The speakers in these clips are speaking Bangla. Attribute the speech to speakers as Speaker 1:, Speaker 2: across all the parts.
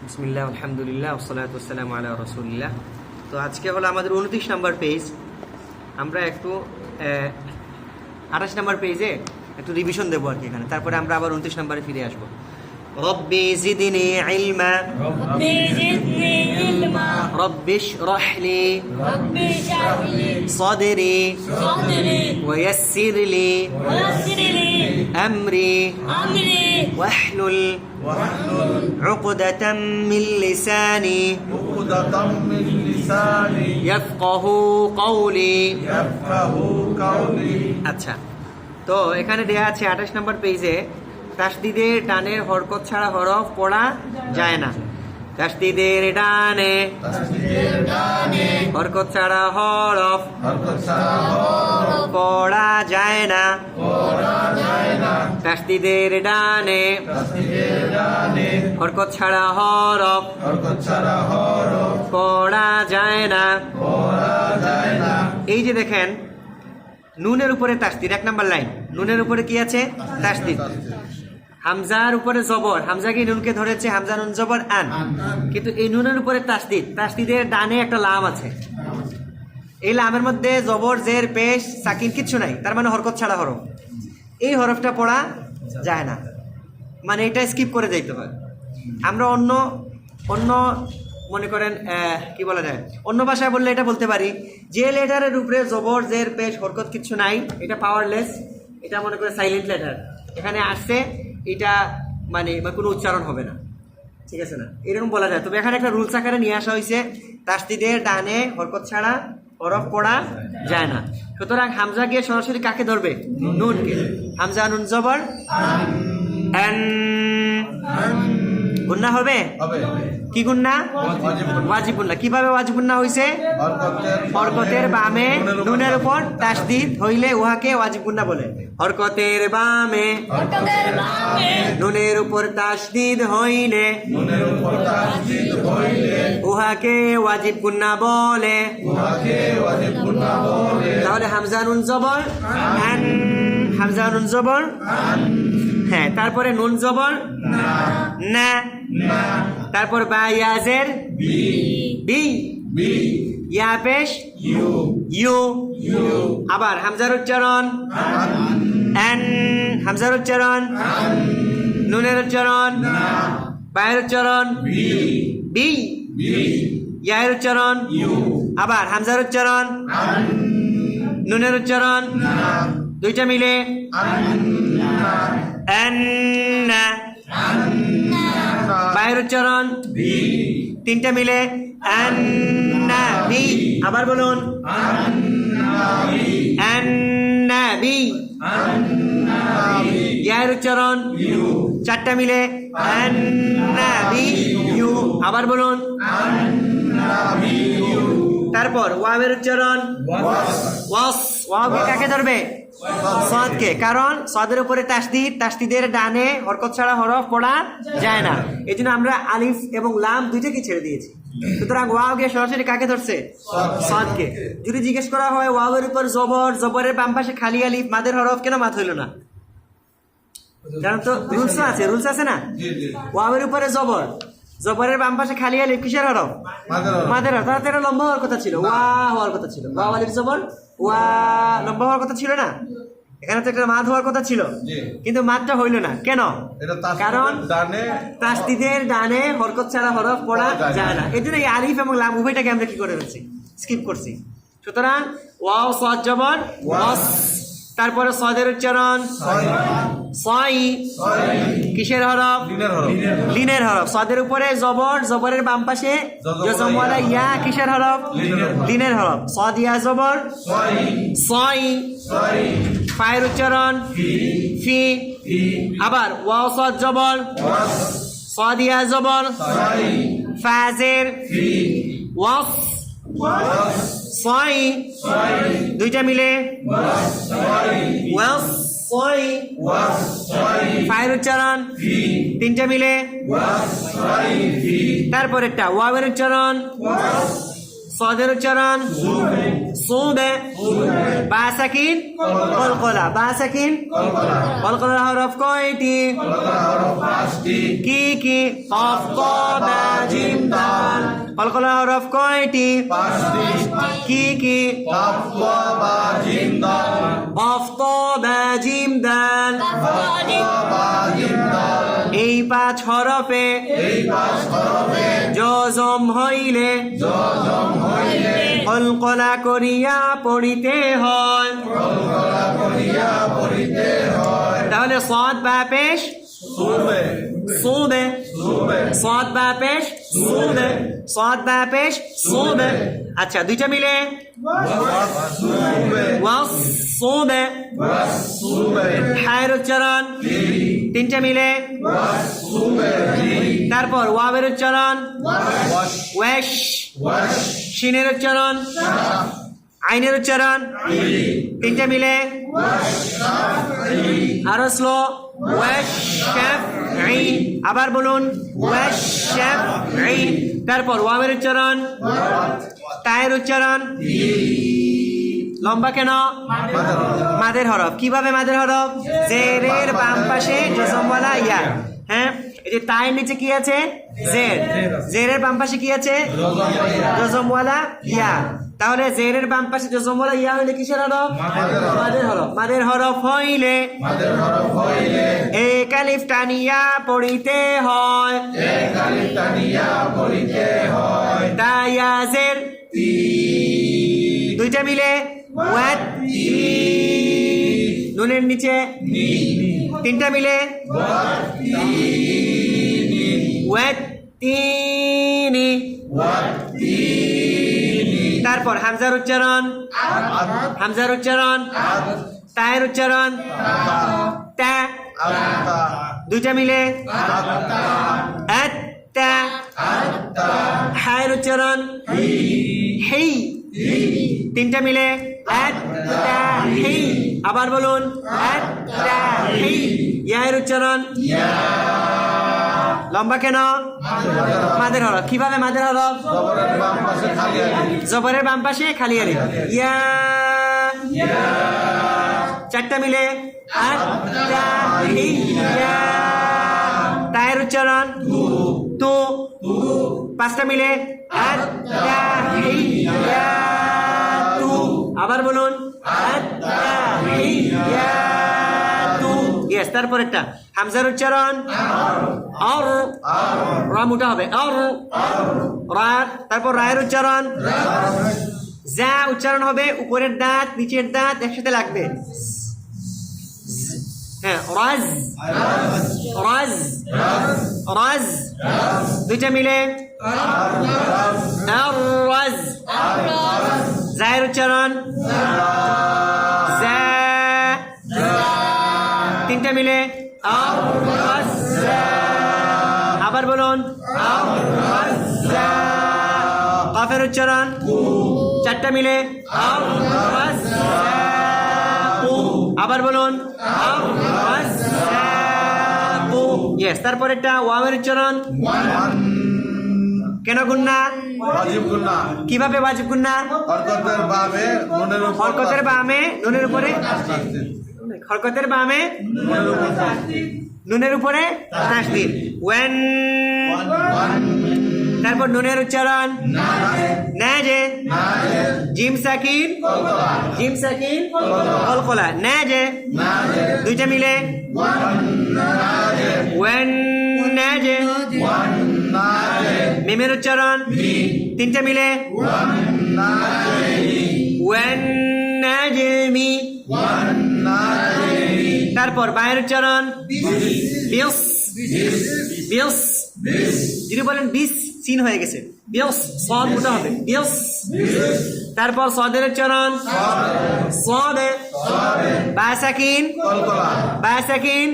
Speaker 1: বিসমিল্লাহ আলহামদুলিল্লাহ ওয়াসসালাতু ওয়াসসালামু আলা রাসূলিল্লাহ। তো আজকে হলো আমাদের 29 নম্বর পেজ। আমরা একটু 28 নম্বর পেজে একটু রিভিশন দেবো আর কি এখানে, তারপরে আমরা আবার 29 নম্বরে ফিরে আসবো। রব্বি জিদনি ইলমা রব্বি ইশরাহ লি সাদরি ওয়া ইয়াসসির লি আমরি واحلل عقدة من لساني يفقه قولي। আচ্ছা, তো এখানে দেয়া আছে 28 নম্বর পেজে তাসদিদের ডানের হরকত ছাড়া হরফ পড়া যায় না। তাসদিদের ডানে হরকত ছাড়া হরফ পড়া যায় না। তাসদিদের ডানে হরকত ছাড়া হরফ পড়া যায় না। এই যে দেখেন নুনের উপরে তাসদিদ, 1 নম্বর লাইন। নুনের উপরে কি আছে? তাসদিদ। হামজার উপরে জবর, হামজাকে নুনকে ধরেছে, হামজা নুন জবর আন, কিন্তু এই নুনের উপরে তাসদিদ। তাসদিদের ডানে একটা লাম আছে, এই লামের মধ্যে জবর জের পেশ সাকিন কিচ্ছু নাই, তার মানে হরকত ছাড়া হরফ। এই হরফটা পড়া যায় না, মানে এটা স্কিপ করে যাইতে হয়। আমরা অন্য মনে করেন কি বলা যায়, অন্য ভাষায় বললে এটা বলতে পারি যে লেটারের উপরে জবর জের পেশ হরকত কিচ্ছু নাই, এটা পাওয়ারলেস, এটা মনে করে সাইলেন্ট লেটার, এখানে আসছে, এটা মানে কোনো উচ্চারণ হবে না, ঠিক আছে না, এরকম বলা যায়। তবে এখানে একটা রুলস আকারে নিয়ে আসা হয়েছে, তাসদিদের ডানে হরকত ছাড়া হরফ পড়া যায় না। সুতরাং হামজা গিয়ে সরাসরি কাকে ধরবে? নুনকে। হামজা নুন জবর আন, গুন্না হবে? কি গুন্না? ওয়াজিব গুন্না। কিভাবে ওয়াজিব গুন্না হইছে? হরকতের বামে নুনের উপর তাসদিদ হইলে উহাকে ওয়াজিব গুন্না বলে। হরকতের বামে নুনের উপর তাসদিদ হইলে উহাকে ওয়াজিব গুন্না বলে। তাহলে হামজা নুন জবর আন, হামজা নুন জবর হ্যাঁ, তারপরে নুন জবর না, তারপর বা ইয়াজের বি, ইয়া পেশ ইউ, আবার হামজার উচ্চারণ এন, হামজার উচ্চারণ নুনের উচ্চারণ, বায়ের উচ্চারণ বি, ইয়ার উচ্চারণ, আবার হামজার উচ্চারণ নুনের উচ্চারণ, দুইটা মিলে আন্না, বায়ের উচ্চারণ তিনটা মিলে আন্নাবি। আবার বলুন আন্নাবি। ইয়ার উচ্চারণ চারটা মিলে আন্নাবি ইউ। আবার বলুন। তারপর ওয়াবের উচ্চারণ ওয়াস, ওয়াবকে কাকে ধরবে? সাদকে, কারণ সাদের উপরে তাসদিদ, তাসদিদের ডানে হরকত ছাড়া হরফ পড়া যায় না, এই জন্য আমরা আলিফ এবং লাম দুইটাকে ছেড়ে দিয়েছি। সুতরাং ওয়াও গিয়ে সরাসরি কাকে ধরছে? সাদকে। যদি জিজ্ঞেস করা হয় ওয়াবের উপর জবর, জবরের বাম পাশে খালি আলিফ, মাদের হরফ, কেন মাদ হইল না? কারণ তো রুলস আছে, রুলস আছে না। ওয়াবের উপরে জবর, জবরের বাম পাশে খালি আলিফ, কিসের হরফ? মাদের হরফ। তাহলে এটা লম্বা হওয়ার কথা ছিল, ওয়া হওয়ার কথা ছিল। ওয়া আলিফ জবর ওয়া, লম্বা হওয়ার কথা ছিল না? এখানে তো একটা মাদ হওয়ার কথা ছিল, কিন্তু মাদটা হইল না কেন? কারণ তাসদিদের ডানে হরকত ছাড়া হরফ পড়া যায় না, এই জন্য এই আলিফ এবং লাম উভয়টাকে আমরা কি করে ফেলছি? স্কিপ করছি। সুতরাং ওয়াও সাদ জবর ওয়াস, তারপরে সাদের উচ্চারণ সাই, কিসের হরফ? লিনের হরফ। সাদের উপরে জবর, জবরের বাম পাশে জজমওয়ালা ইয়া, কিসের হরফ? লিনের হরফ। সাদ ইয়া জবর সাই, ফায়ের উচ্চারণ ফি। আবার ওয়াও সাদ জবর, সাদ ইয়া জবর ফাজের ওয়াস, সাই দুইটা মিলে ওয়াস সাই, ফায়ের উচ্চারণ তিনটা মিলে তারপরেরটা ওয়াবের উচ্চারণ সাদের উচ্চারণ সুবে, বা সাকিন কলকলা, বা সাকিন কলকলার হরফ কয়টি? কি কি? কফ ক বা জিম দাল। কলকলার হরফ কয়টি? কি কি? কফ ক বা জিম দাল। এই পাঁচ হরফে জজম হইলে কলকলা করিয়া পড়িতে হয়। তাহলে সাদ বা পেশ সুবে, সাদ বা পেশ সুবে, সাদ বা পেশ সুবে। আচ্ছা, দুইটা মিলে ওয়াস সুবে, হায়ের উচ্চারণ তিনটা মিলে তারপর ওয়াবের উচ্চারণ ওয়াশ, শিনের উচ্চারণ আইনের উচ্চারণ তিনটা মিলে আরো স্লো ওয়াশ শাফ আইন। আবার বলুন ওয়াশ শাফ আইন। তারপর ওয়াবের উচ্চারণ তায়ের উচ্চারণ লম্বা কেন? মাদের হরফ। কিভাবে মাদের হরফ? জেরের বাম পাশে জজমওয়ালা ইয়া। হ্যাঁ, এই যে তায়ের নিচে কি আছে? জের। জেরের বাম পাশে কি আছে? জজমওয়ালা ইয়া। তাহলে জেরের বাম পাশে জজমওয়ালা ইয়া হইলে কিসের হরফ? মাদের হরফ। মাদের হরফ হইলে এক আলিফ টানিয়া পড়িতে হয়। তাইয়া জের দুইটা মিলে ওয়াত, নুনের নিচে তিনটা মিলে ওয়াত তিনি। তারপর হামজার উচ্চারণ, হামজার উচ্চারণ তায়ের উচ্চারণ তা, দুইটা মিলে আত্তা। হায়ের উচ্চারণ হেই, তিনটা মিলে আত্তাহি। আবার বলুন আত্তাহি। ইয়ার উচ্চারণ লম্বা কেন? মাদের হরফ। কিভাবে মাদের হরফ? জবরের বাম পাশে খালি আলিফ ইয়া। চারটা মিলে আত্তাহিয়া। তায়ের উচ্চারণ তু, পাঁচটা মিলে আত্তাহিয়াতু। আবার বলুন আত্তাহিয়াতু। ইয়েস, তারপর একটা হামজার উচ্চারণ আর, রা মোটা হবে আর রা। তারপর রায়ের উচ্চারণ যা, উচ্চারণ হবে উপরের দাঁত নিচের দাঁত একসাথে লাগবে। হ্যাঁ, রাজ রাজ রাজ, দুইটা মিলে রাজ। জায়ের উচ্চারণ জা, তিনটা মিলে আবার বলুন কাফের উচ্চারণ চারটা মিলে আবার বলুন ইয়েস। তারপর একটা ওয়াওয়ের উচ্চারণ কেন গুন্না? কিভাবে ওয়াজিব গুন্না? হরকতের বামে নুনের উপরে, হরকতের বামে নুনের উপরে তাসদীদ ওয়ান। তারপর নুনের উচ্চারণ নাজে, জিম সাকিন, জিম সাকিন কলকলা নাজে, দুইটা মিলে ওয়ান নাজে। মিমের উচ্চারণ তিনটা মিলে ওয়ান নাজমি। তারপর বায়ের উচ্চারণ বিয়স, বিয়স। যদি বলেন বিশ সিন হয়ে গেছে বিয়স, সদ মোটা হবে বিয়স। তারপর সদের উচ্চারণ সদে, বা সাকিন, বা সাকিন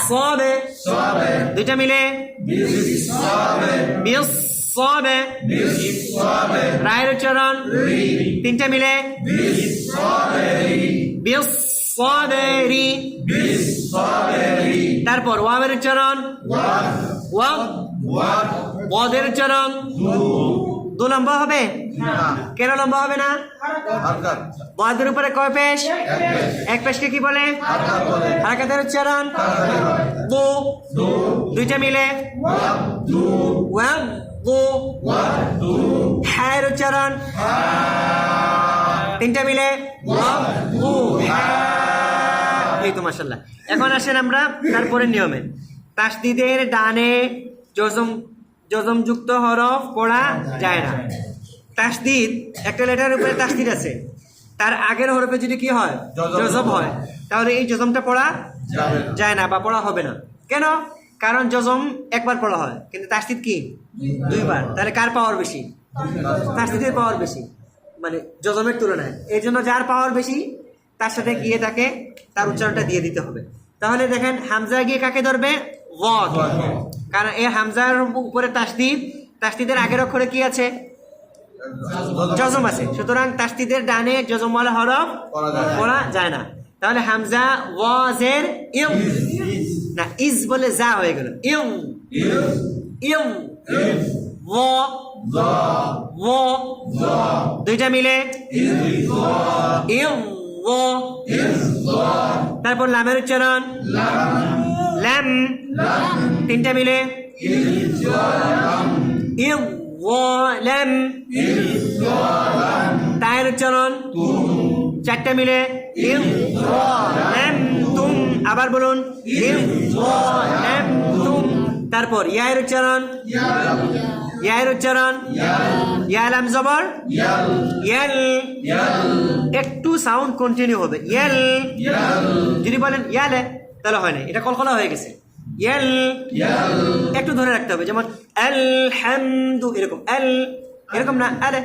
Speaker 1: সদে, দুইটা মিলে বিয়স সবে। রায়ের উচ্চারণ তিনটা মিলে বিয়স সদেরি। তারপর ওয়াবের উচ্চারণ ওয়াব, ওয়াদের উচ্চারণ দু লম্বা হবে? কেন লম্বা হবে না? ওয়াদের উপরে কয় পেশ? এক পেশকে কি বলে? হারাকাতের উচ্চারণ দু, দুইটা মিলে ওয়াদ দু। হ্যাঁ উচ্চারণ তিনটা মিলে ওয়াদ দু। এই তো মাশাআল্লাহ। এখন আসেন আমরা তারপরে নিয়মে। তাসদিদের ডানে যজমযুক্ত হরফ পড়া যায় না। তাসদিদ একটা লেটারের উপরে তাসদিদ আছে, তার আগের হরফে যদি কি হয়? যজম হয়, তাহলে এই যজমটা পড়া যায় না বা পড়া হবে না। কেন? কারণ যজম একবার পড়া হয়, কিন্তু তাসদিদ কি দুইবার। তাহলে কার পাওয়ার বেশি? তাসদিদের পাওয়ার বেশি, মানে যজমের তুলনায়। এই জন্য যার পাওয়ার বেশি তার সাথে গিয়ে তাকে তার উচ্চারণটা দিয়ে দিতে হবে। তাহলে দেখেন হামজা গিয়ে কাকে ধরবে? ওয়াদ। কারণ এই হামজার উপরে তাসদিদের আগের অক্ষরে কি আছে? যজম আছে। সুতরাং তাসদিদের ডানে যজমওয়ালা হরফ পড়া যায় না। তাহলে হামজা ওয়াজের ইম না ইজ বলে যা হয়ে গেল ইম ইম ওয়া দুইটা মিলে ইম ওয়া। তারপর লামের উচ্চারণ লাম, তিনটা মিলে ইম ওয়া লাম। তায়ের উচ্চারণ চারটা মিলে ইম ওয়া লাম তুম। আবার বলুন ইম ওয়া লাম তুম। তারপর ইয়ার উচ্চারণ ইয়া লাম জবর ইয়াল, একটু সাউন্ড কন্টিনিউ হবে ইয়াল। যদি বলেন ইয়ালে তাহলে হয় না, এটা কলকলা হয়ে গেছে। ইয়াল একটু ধরে রাখতে হবে, যেমন আলহামদু এরকম আল, এরকম না আলে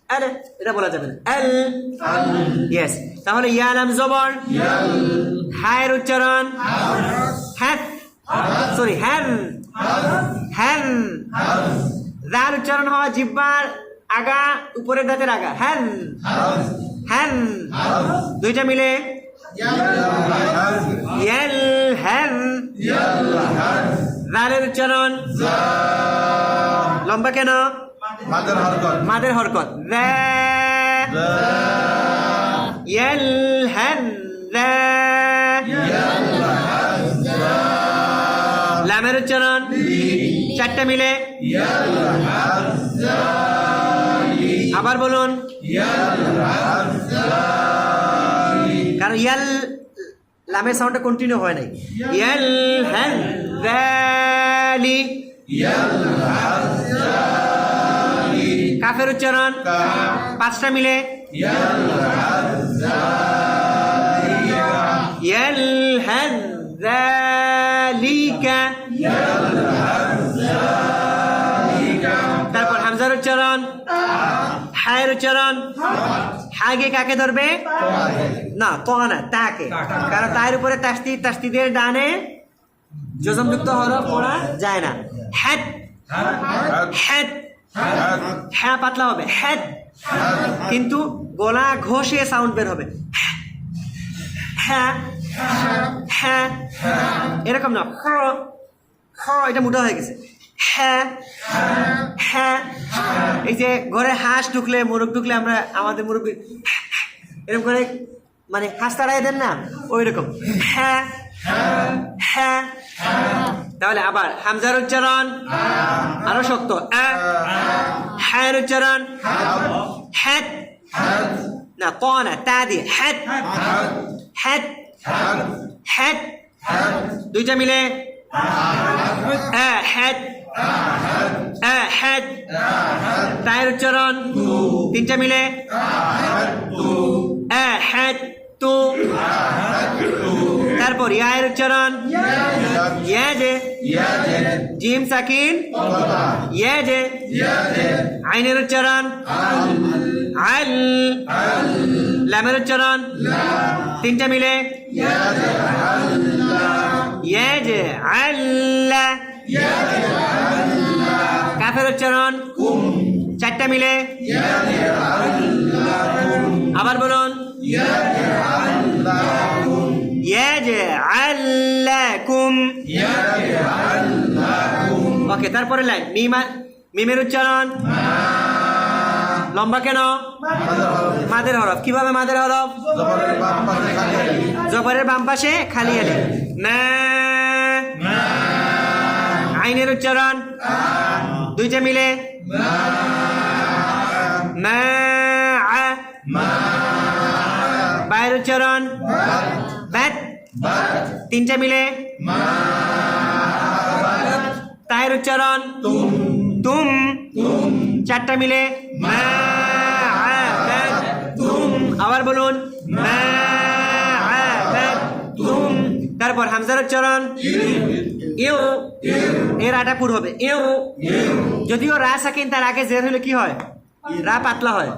Speaker 1: আলে, এটা বলা যাবে না আল। ইয়েস, তাহলে ইয়া লাম জবর হায়ের উচ্চারণ হ্যাঁ, সরি হ্যান হ্যান। যার উচ্চারণ হয় জিহ্বার আগা, উপরের দাঁতের আগা হ্যান হ্যান। দুইটা মিলে ইয়াল হ্যান। জালের উচ্চারণ লম্বা কেন? মাদের হরকত ইয়াল হ্যান। লামের উচ্চারণ চারটা মিলে আবার বলুন, কারণ ইয়াল লামের সাউন্ডটা কন্টিনিউ হয় নাই। ইয়াল হ্যান যালি। কাফের উচ্চারণ পাঁচটা মিলে ইয়াল হ্যান যালিকা। তারপর হামজার উচ্চারণ হায়ের উচ্চারণ। হাগে কাকে ধরবে? না তো না তাকে, কারণ তার উপরে তাসদিদের ডানে যজমযুক্ত হরফ পড়া যায় না। হ্যাট হ্যাট, হ্যাঁ পাতলা হবে হ্যাট, কিন্তু গলা ঘষে সাউন্ড বের হবে হ্যাঁ হ্যাঁ, এরকম না এটা মোটা হয়ে গেছে হ্যাঁ হ্যাঁ। এই যে ঘরে হাঁস ঢুকলে মোরগ ঢুকলে আমরা আমাদের মুরব্বী এরকম করে মানে হাঁস তাড়াই দেন না, ওই রকম হ্যাঁ হ্যাঁ। তাহলে আবার হামজার উচ্চারণ আরো শক্ত হ্যাঁ উচ্চারণ হ্যাট না ত না তা দিয়ে হ্যাট হ্যাট হ্যাট। দুইটা মিলে হ্যাট হ্যাট। তায়ের উচ্চারণ তিনটা মিলে হ্যাট তু। তারপর ইয়ায়ের উচ্চারণ ইয়াজে, জিম সাকিন ইয়াজে। আইনের উচ্চারণ আল। লামের উচ্চারণ তিনটা মিলে ইয়াজে আল্লাহ। কাফের উচ্চারণ চারটা মিলে আবার বলুন ইয়াজআল্লাকুম। ওকে, তারপরে লাইন মিমের উচ্চারণ লম্বা কেন? মাদের হরফ। কিভাবে মাদের হরফ? জবরের বাম পাশে খালি আলিফ। মা। আইনের উচ্চারণ দুইটা মিলে মা। বায়ের উচ্চারণ ব্যাট তিনটা মিলে তায়ের উচ্চারণ তুম চারটা মিলে আবার বলুন তুম। তারপর হামজার উচ্চারণ ইউ, এর আটা পুর হবে ইউ। যদিও রা সাকিন তার আগে জের হলে কি হয়? রা পাতলা হয়,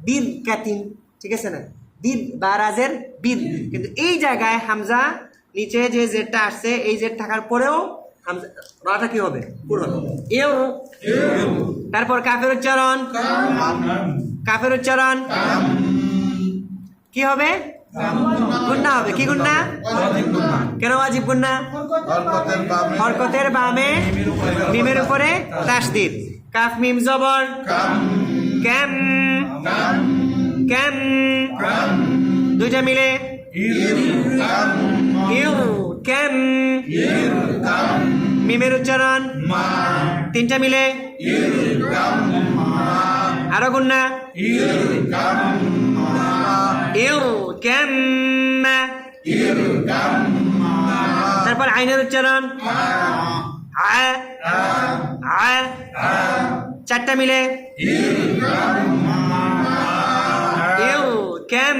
Speaker 1: বীর কাতিন, ঠিক আছে না? বীর বা রাজের বীর। কিন্তু এই জায়গায় হামজা নিচে যে জেরটা আসছে এই জের থাকার পরেও হামজা রাটা কি হবে? পুর হবে ইউ। তারপর কাফের উচ্চারণ, কাফের উচ্চারণ কি হবে? গুন্না হবে। কি গুন্না? কেন ওয়াজিব গুন্না? হরকতের বামে মিমের উপরে তাসদীদ। কাফ মিম জবর ক্যাম, ক্যাম দুইটা মিলে ইউ ক্যাম। মিমের উচ্চারণ তিনটা মিলে আরো গুন্না ইউ ক্যাম। তারপর আইনের উচ্চারণ চারটা মিলে ইউ ক্যাম।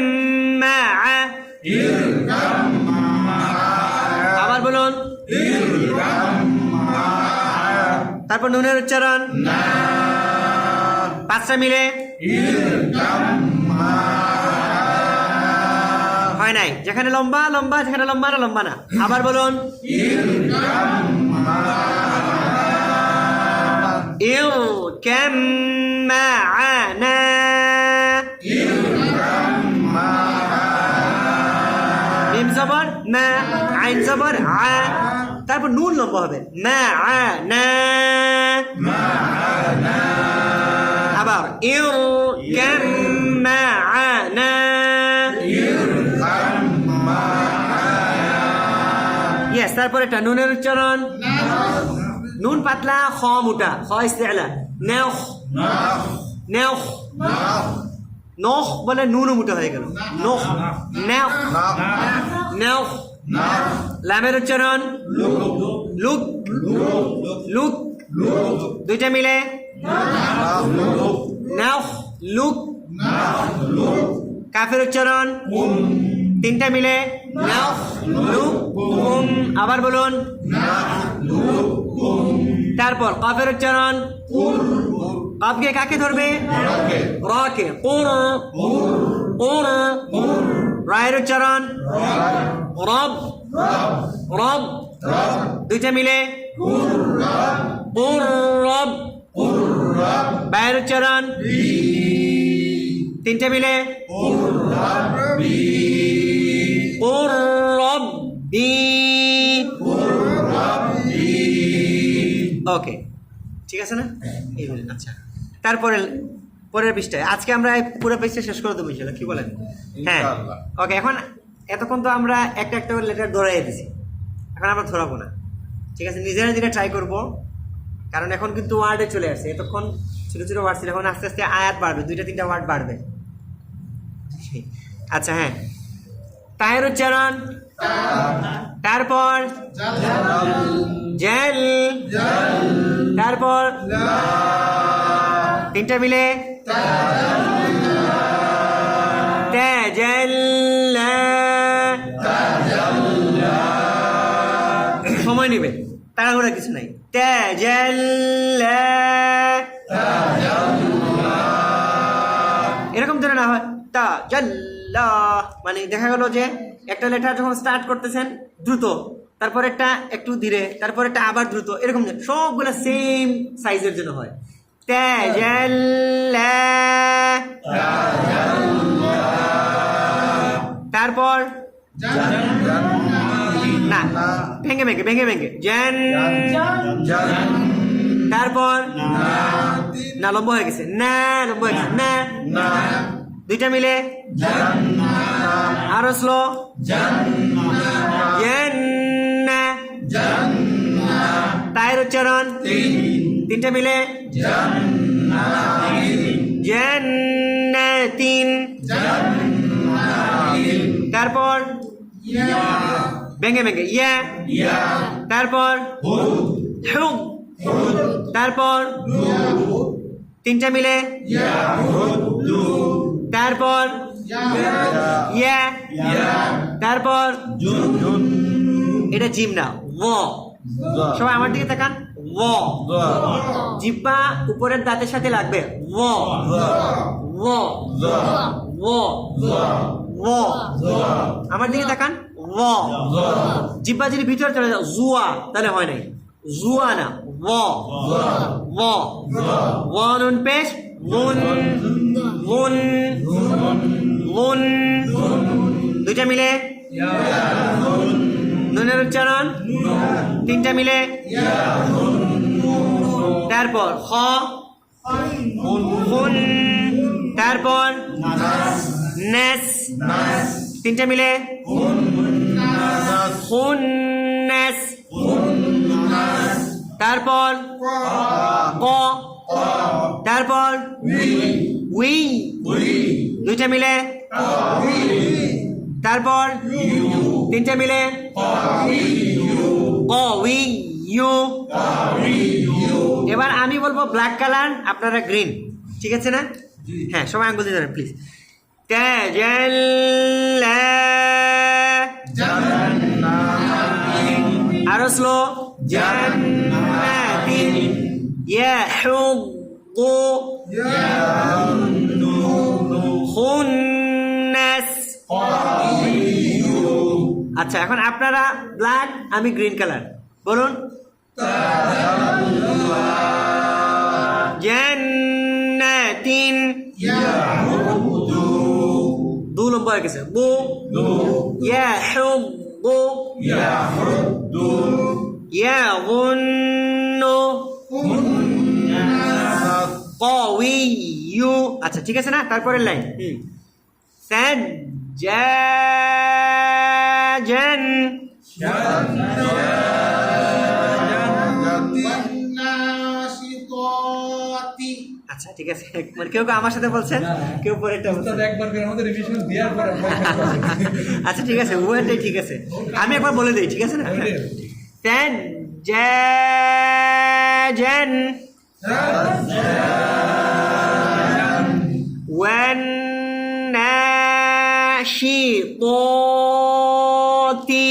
Speaker 1: আবার বলুন। তারপর নুনের উচ্চারণ পাঁচটা মিলে হয় নাই। যেখানে লম্বা লম্বা, যেখানে লম্বা না লম্বা না। আবার বলুন ইউ ক্যাম মা'আনা। মিম জবর মা, আইন জবর আ। তারপর নুন লম্বা হবে মা'আনা। আবার ইউ ক্যাম মা'আনা। ইয়েস। তারপর একটা নুনের উচ্চারণ নুন পাতলা, খ মোটা, খ ইস্তেলা নেখ, নেখ নখ বলে নুনও মোটা হয়ে গেল নখ, নেখ নেখ। লামের উচ্চারণ লুক, লুক দুইটা মিলে নেখ লুক। কাফের উচ্চারণ তিনটা মিলে নেখ লুক কুম। আবার বলুন। তারপর কাফের উচ্চারণ কাফকে কাকে ধরবে? রকে। কুর, কুর। রায়ের উচ্চারণ রব, রব দুইটা মিলে কুর রব। বায়ের উচ্চারণ তিনটা মিলে কুর রব্বি। ওকে, ঠিক আছে না? এই বলেন। আচ্ছা, তারপরে পরের পৃষ্ঠায় আজকে আমরা পুরো পৃষ্ঠা শেষ করে দেবো ইনশাআল্লাহ। কি বলেন? হ্যাঁ, ওকে। এখন এতক্ষণ তো আমরা একটা একটা করে লেটার ধরাই দিছি, এখন আমরা ধরাবো না, ঠিক আছে? নিজেরা নিজেরা ট্রাই করবো, কারণ এখন কিন্তু ওয়ার্ডে চলে আসছে। এতক্ষণ ছোটো ছোটো ওয়ার্ড ছিল, এখন আস্তে আস্তে আয়াত বাড়বে, দুইটা তিনটা ওয়ার্ড বাড়বে। আচ্ছা, হ্যাঁ। তায়ের উচ্চারণ তারপর জেল, তারপর তিনটা মিলে তাজাল্লা। সময় নিবে, তাড়াহুড়া কিছু নাই। তাজাল্লা এরকম যেন না হয় তাজাল্লা। মানে দেখা গেল যে একটা লেটার যখন স্টার্ট করতেছেন দ্রুত, তারপর একটা একটু ধীরে, তারপর একটা আবার দ্রুত, এরকম সবগুলো সেম সাইজের জন্য হয়। তাজাল্লা। তারপর না, ভেঙে ভেঙে ভেঙে ভেঙে জান, তারপর না লম্ব হয়ে গেছে, না লম্ব হয়ে গেছে, না দুইটা মিলে আরো স্লো, তায়ের উচ্চারণ তিনটা মিলে জান্নাতিন, তারপর ভেঙে ভেঙে ইয়া, তারপর হুম, তারপর তিনটা মিলে তারপর ইয়া, তারপর এটা জিম না ও, সবাই আমার দিকে তাকান, ও জিহ্বা উপরের দাঁতের সাথে লাগবে, ও ও ও ও, আমার দিকে তাকান, ও জিহ্বা যদি ভিতরে চলে যাও জুয়া তাহলে হয় নাই, জুয়া না ও ও ও, নুন পেশ মুন মুন মুন, দুইটা মিলে নুনের উচ্চারণ তিনটা মিলে, তারপর খ খুন, তারপর নেস তিনটা মিলে খুন নেস, তারপর ক, তারপর উই দুইটা মিলে, তারপর তিনটা মিলে ক উই ইউ। এবার আমি বলবো ব্ল্যাক কালার, আপনারা গ্রিন, ঠিক আছে না? হ্যাঁ সবাই আঙ্গুল দিয়ে ধরেন প্লিজ। আরো স্লো, জান্নাতিন ইয়াহুদ্দু খুন্নাস। আচ্ছা এখন আপনারা ব্ল্যাক, আমি গ্রিন কালার, বলুন জান্নাতিন, দু লম্বা হয়ে গেছে, বু ইয়াহুদ্দু ইয়াগুন্নু কওয়িয়্যু। আচ্ছা ঠিক আছে না? তারপরের লাইন সাজ্জাজান, আচ্ছা ঠিক আছে, মানে কেউ কেউ আমার সাথে বলছেন, কেউ পরেরটা বলছেন। আচ্ছা ঠিক আছে, উভয়টাই ঠিক আছে, আমি একবার বলে দিই, ঠিক আছে না? সাজ্জাজান ওয়ান্নাশিতাতি,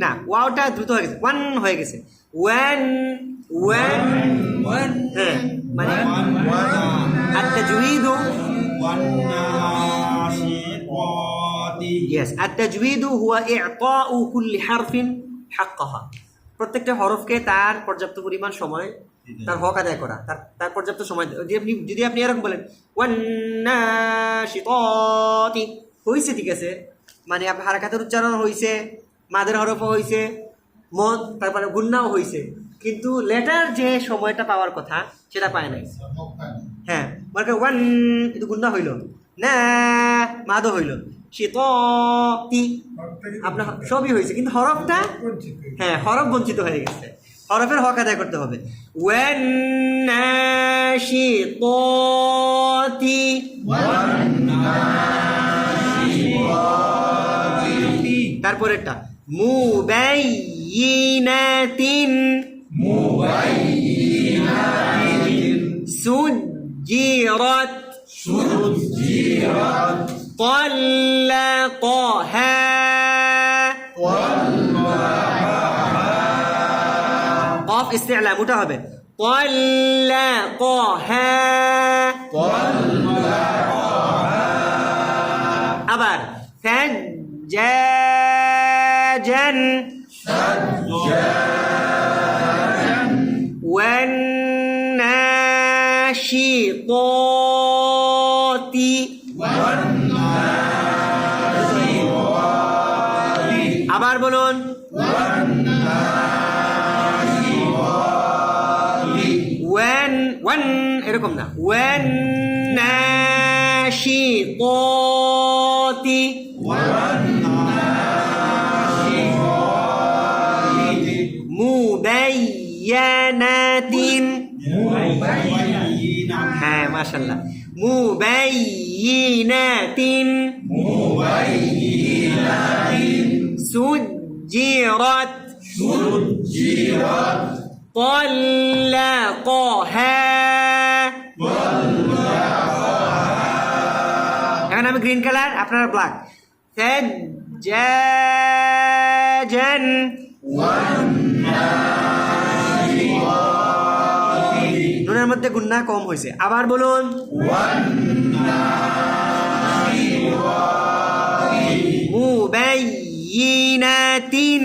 Speaker 1: না ওয়াওটা দ্রুত হয়ে গেছে, ওয়ান হয়ে গেছে, ওয়ান ওয়ান হ্যাঁ, মানে التجويد yes التجويد هو إعطاء كل حرف حقها, প্রত্যেকটা হরফকে তার পর্যাপ্ত পরিমাণ সময়, তার হক আদায় করা, তার পর্যাপ্ত সময়। যদি আপনি এরকম বলেন ওয়ান্নাশিতাতি হইছে, ঠিক আছে, মানে আপনার হারাকাতের উচ্চারণ হইছে, মাদের হরফও হইছে, মদ তারপরে গুন্নাও হইছে, কিন্তু লেটার যে সময়টা পাওয়ার কথা সেটা পায় নাই। হ্যাঁ মানে ওয়ান কিন্তু গুন্না হইল না, মাদও হইল, শীতি আপনার সবই হয়েছে, কিন্তু হরফটা হ্যাঁ হরফ বঞ্চিত হয়ে গেছে, হরফের হক আদায় করতে হবে। ওয়ান্নাশিতাতি, তারপরেরটা মুবাইয়িনাতিন, সুজ্জিরাত, طلقها قاف استعلاء মোটা হবে, طلقها আবার سجاجا والناشطات, আবার বলুন বলুন ওয়ান এরকম না ওয়ান নাশিতাতি মুবাইয়ানাতিন হ্যাঁ মাশাআল্লাহ মুবাইয়িনাতিন সুজ্জিরাত طلقها এখন আমি গ্রিন কালার আপনারা ব্ল্যাক সাজ্জাজান নুনের মধ্যে গুন্না কম হয়েছে আবার বলুন মুবাইয়িনাতিন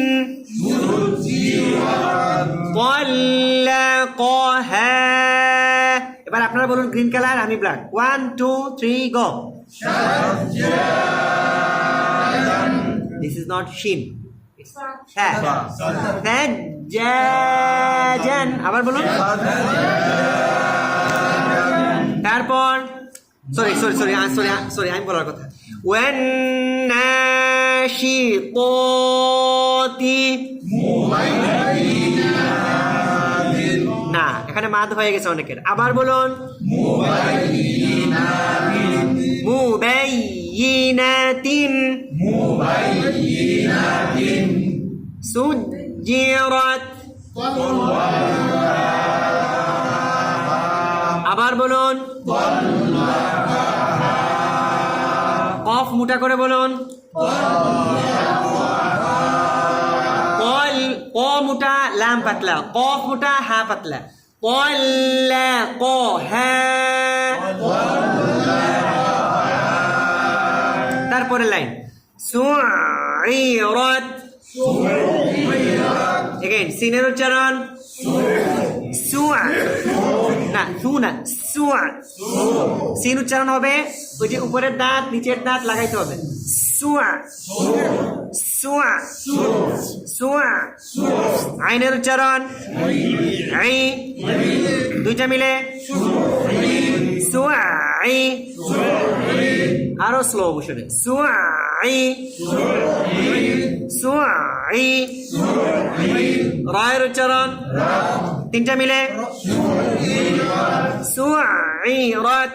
Speaker 1: طلقها এবার আপনারা বলুন গ্রিন কালার আমি black 1 2 3 go This is not shin সাজ্জাজান আবার বলুন তারপর সরি আমি বলার কথা ওয়ান নাশিতাতি না এখানে মাদ হয়ে গেছে অনেকের আবার বলুন মুবাইয়িনাতিন সুজ্জিরাত আবার বলুন কফ মোটা করে বলুন ক মোটা লাম পাতলা কফ মোটা হা পাতলা طلقها তারপরে লাইন সুইরাত এগেইন সিনের উচ্চারণ সুয়া না সু না সুয়া সিন উচ্চারণ হবে ওই যে উপরের দাঁত নিচের দাঁত লাগাইতে হবে সুয়া সুয়া সুয়া আইনের উচ্চারণ আই দুইটা মিলে সুয়াই আরো স্লো অবশ্যই সুয়াই সুয়াই রায়ের উচ্চারণ তিনটা মিলে সুয়াইরাত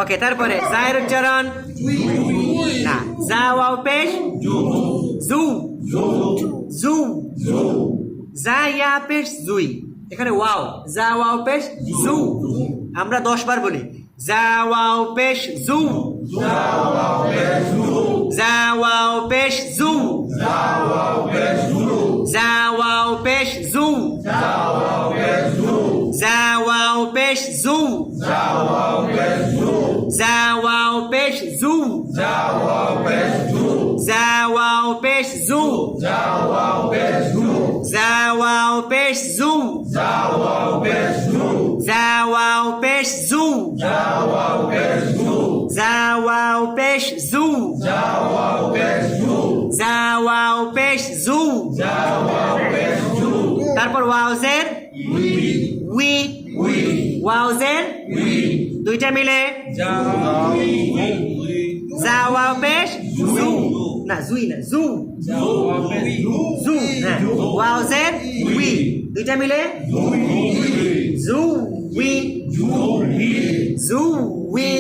Speaker 1: ওকে তারপরে জায়ের উচ্চারণ না জা ওয়াও পেশ জু জু জা ইয়া পেশ জুই এখানে ওয়াও জা ওয়াও পেশ জু আমরা 10 বার বলি জা ওয়াও পেশ জু জা ওয়াও পেশ জু জা ওয়াও পেশ জু জা ওয়াও পেশ জু জা ওয়াও পেশ জু জা ওয়াও পেশ জু জা ওয়াও পেশ জু জা ওয়াও পেশ জু জা ওয়াও পেশ জু জা ওয়াও পেশ জু তারপর ওয়াওজের উই ওয়াওজের দুইটা মিলে জা ওয়াও পেশ জু না জুই না জু জু হ্যাঁ ওয়াওজের উই দুইটা মিলে জু উই জু উই জু উই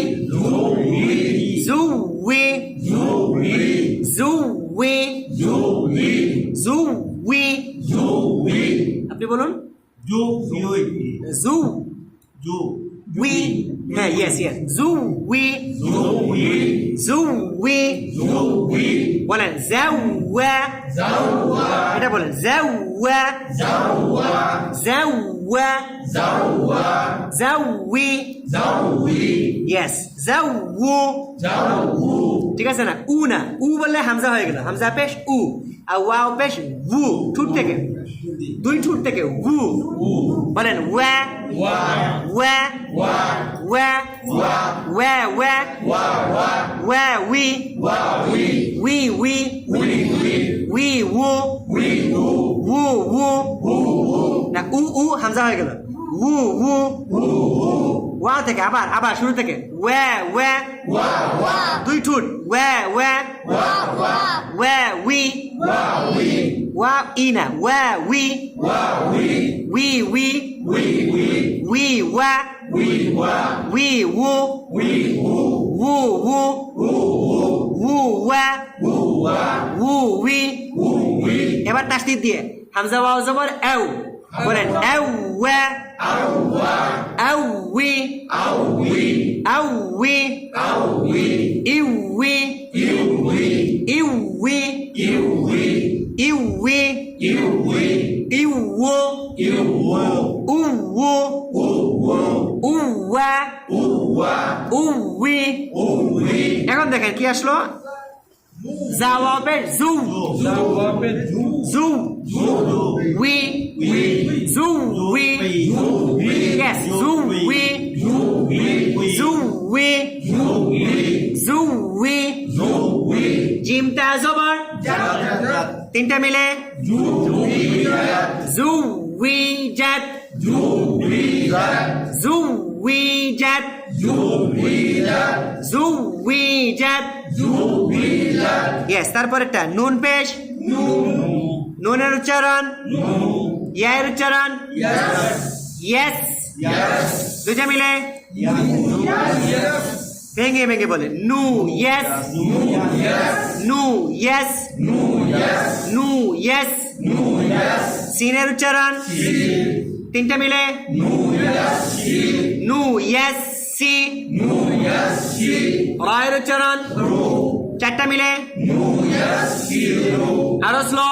Speaker 1: জু উই জু উই আপনি বলুন জু উই হ্যাঁ ইয়েস ইয়েস জু উই জু উই বলেন জাওয়া এটা বলেন জাওয়া জাওয়া Zawwa. Zawwi. Yes. Zawwu. ঠিক আছে না? উ না, উ বললে হামজা হয়ে গেল, হামজা পেশ উ, আর ওয়াও পেশ উ, ঠুট থেকে, দুই ঠুট থেকে উ বলেন ওয়া ওয়া ওয়া ওয়া ওয়া ওয়া উই উই উই উই উ উ উ না, উ হামজা হয়ে গেল, উ উ ওয়া থেকে আবার আবার শুরু থেকে ওয়া ওয়া দুই ঠুট ওয়া ওয়া ওয়া উই ওয়া ই না, ওয়া উই উই উই উই ওয়া উই উ উ উ ওয়া উ উই। এবার তাসদীদ দিয়ে হামজা ওয়াও জবর এও বলেন এও ওয়া أو وي إوي إوي এখন দেখেন কি আসলো, জাওয়াবের জু জু উই জু উই yes জু উই জু উই জু উই জিমটা জবর তিনটা মিলে জু উই জাত জু উই জাত জু উই জাত yes তারপরেরটা নুন পেশ নুনের উচ্চারণ ইয়ার উচ্চারণ yes দুইটা মিলে ভেঙে ভেঙে বলে নু yes নু yes নু yes সিনের উচ্চারণ তিনটা মিলে নু yes সি রায়ের উচ্চারণ চারটা মিলে আরো স্লো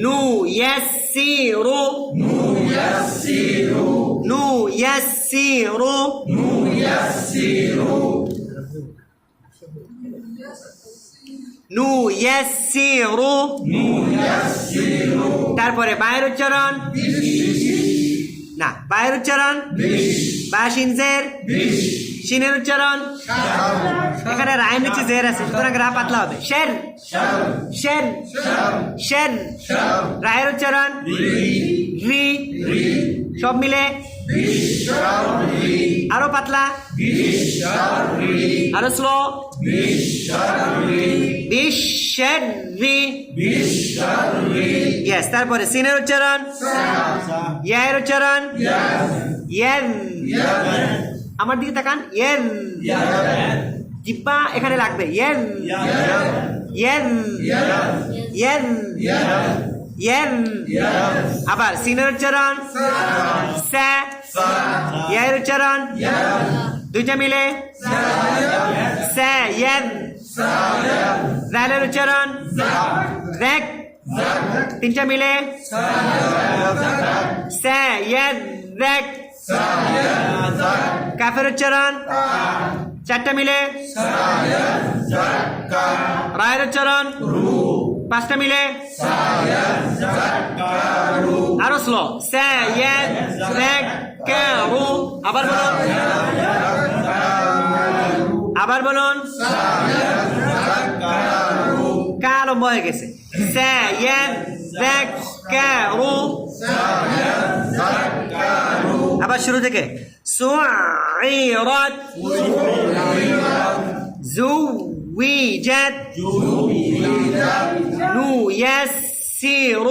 Speaker 1: নু ইয়াসসিরু নু ইয়াসসিরু নু ইয়াসসিরু তারপরে বায়ের উচ্চারণ না, বায়ের উচ্চারণ বা শিনজের শিনের উচ্চারণ এখানে রায়ের নিচে জের আছে, সুতরাং রা পাতলা হবে শের শের শের রায়ের উচ্চারণ রি সব মিলে আরো পাতলা আরো স্লো বিশরি yes তারপরে সিনের উচ্চারণ ইয়ার উচ্চারণ ইয়েন আমার দিকে তাকান ইয়েন জিব্বা এখানে লাগবে ইয়েন ইয়েন ইয়েন ইয়েন আবার সিনের উচ্চারণ সা ইয়ার উচ্চারণ দুইটা মিলে সা ইয়েন জালের উচ্চারণ রেক তিনটা মিলে সা ইয়েন রেক কাফের উচ্চারণ চারটা মিলে রায়ের উচ্চারণ পাঁচটা মিলে আরো স্লো আবার বলুন আবার বলুন কা লম্বা হয়ে গেছে আবার শুরু থেকে সুইরাত زوجت نيسر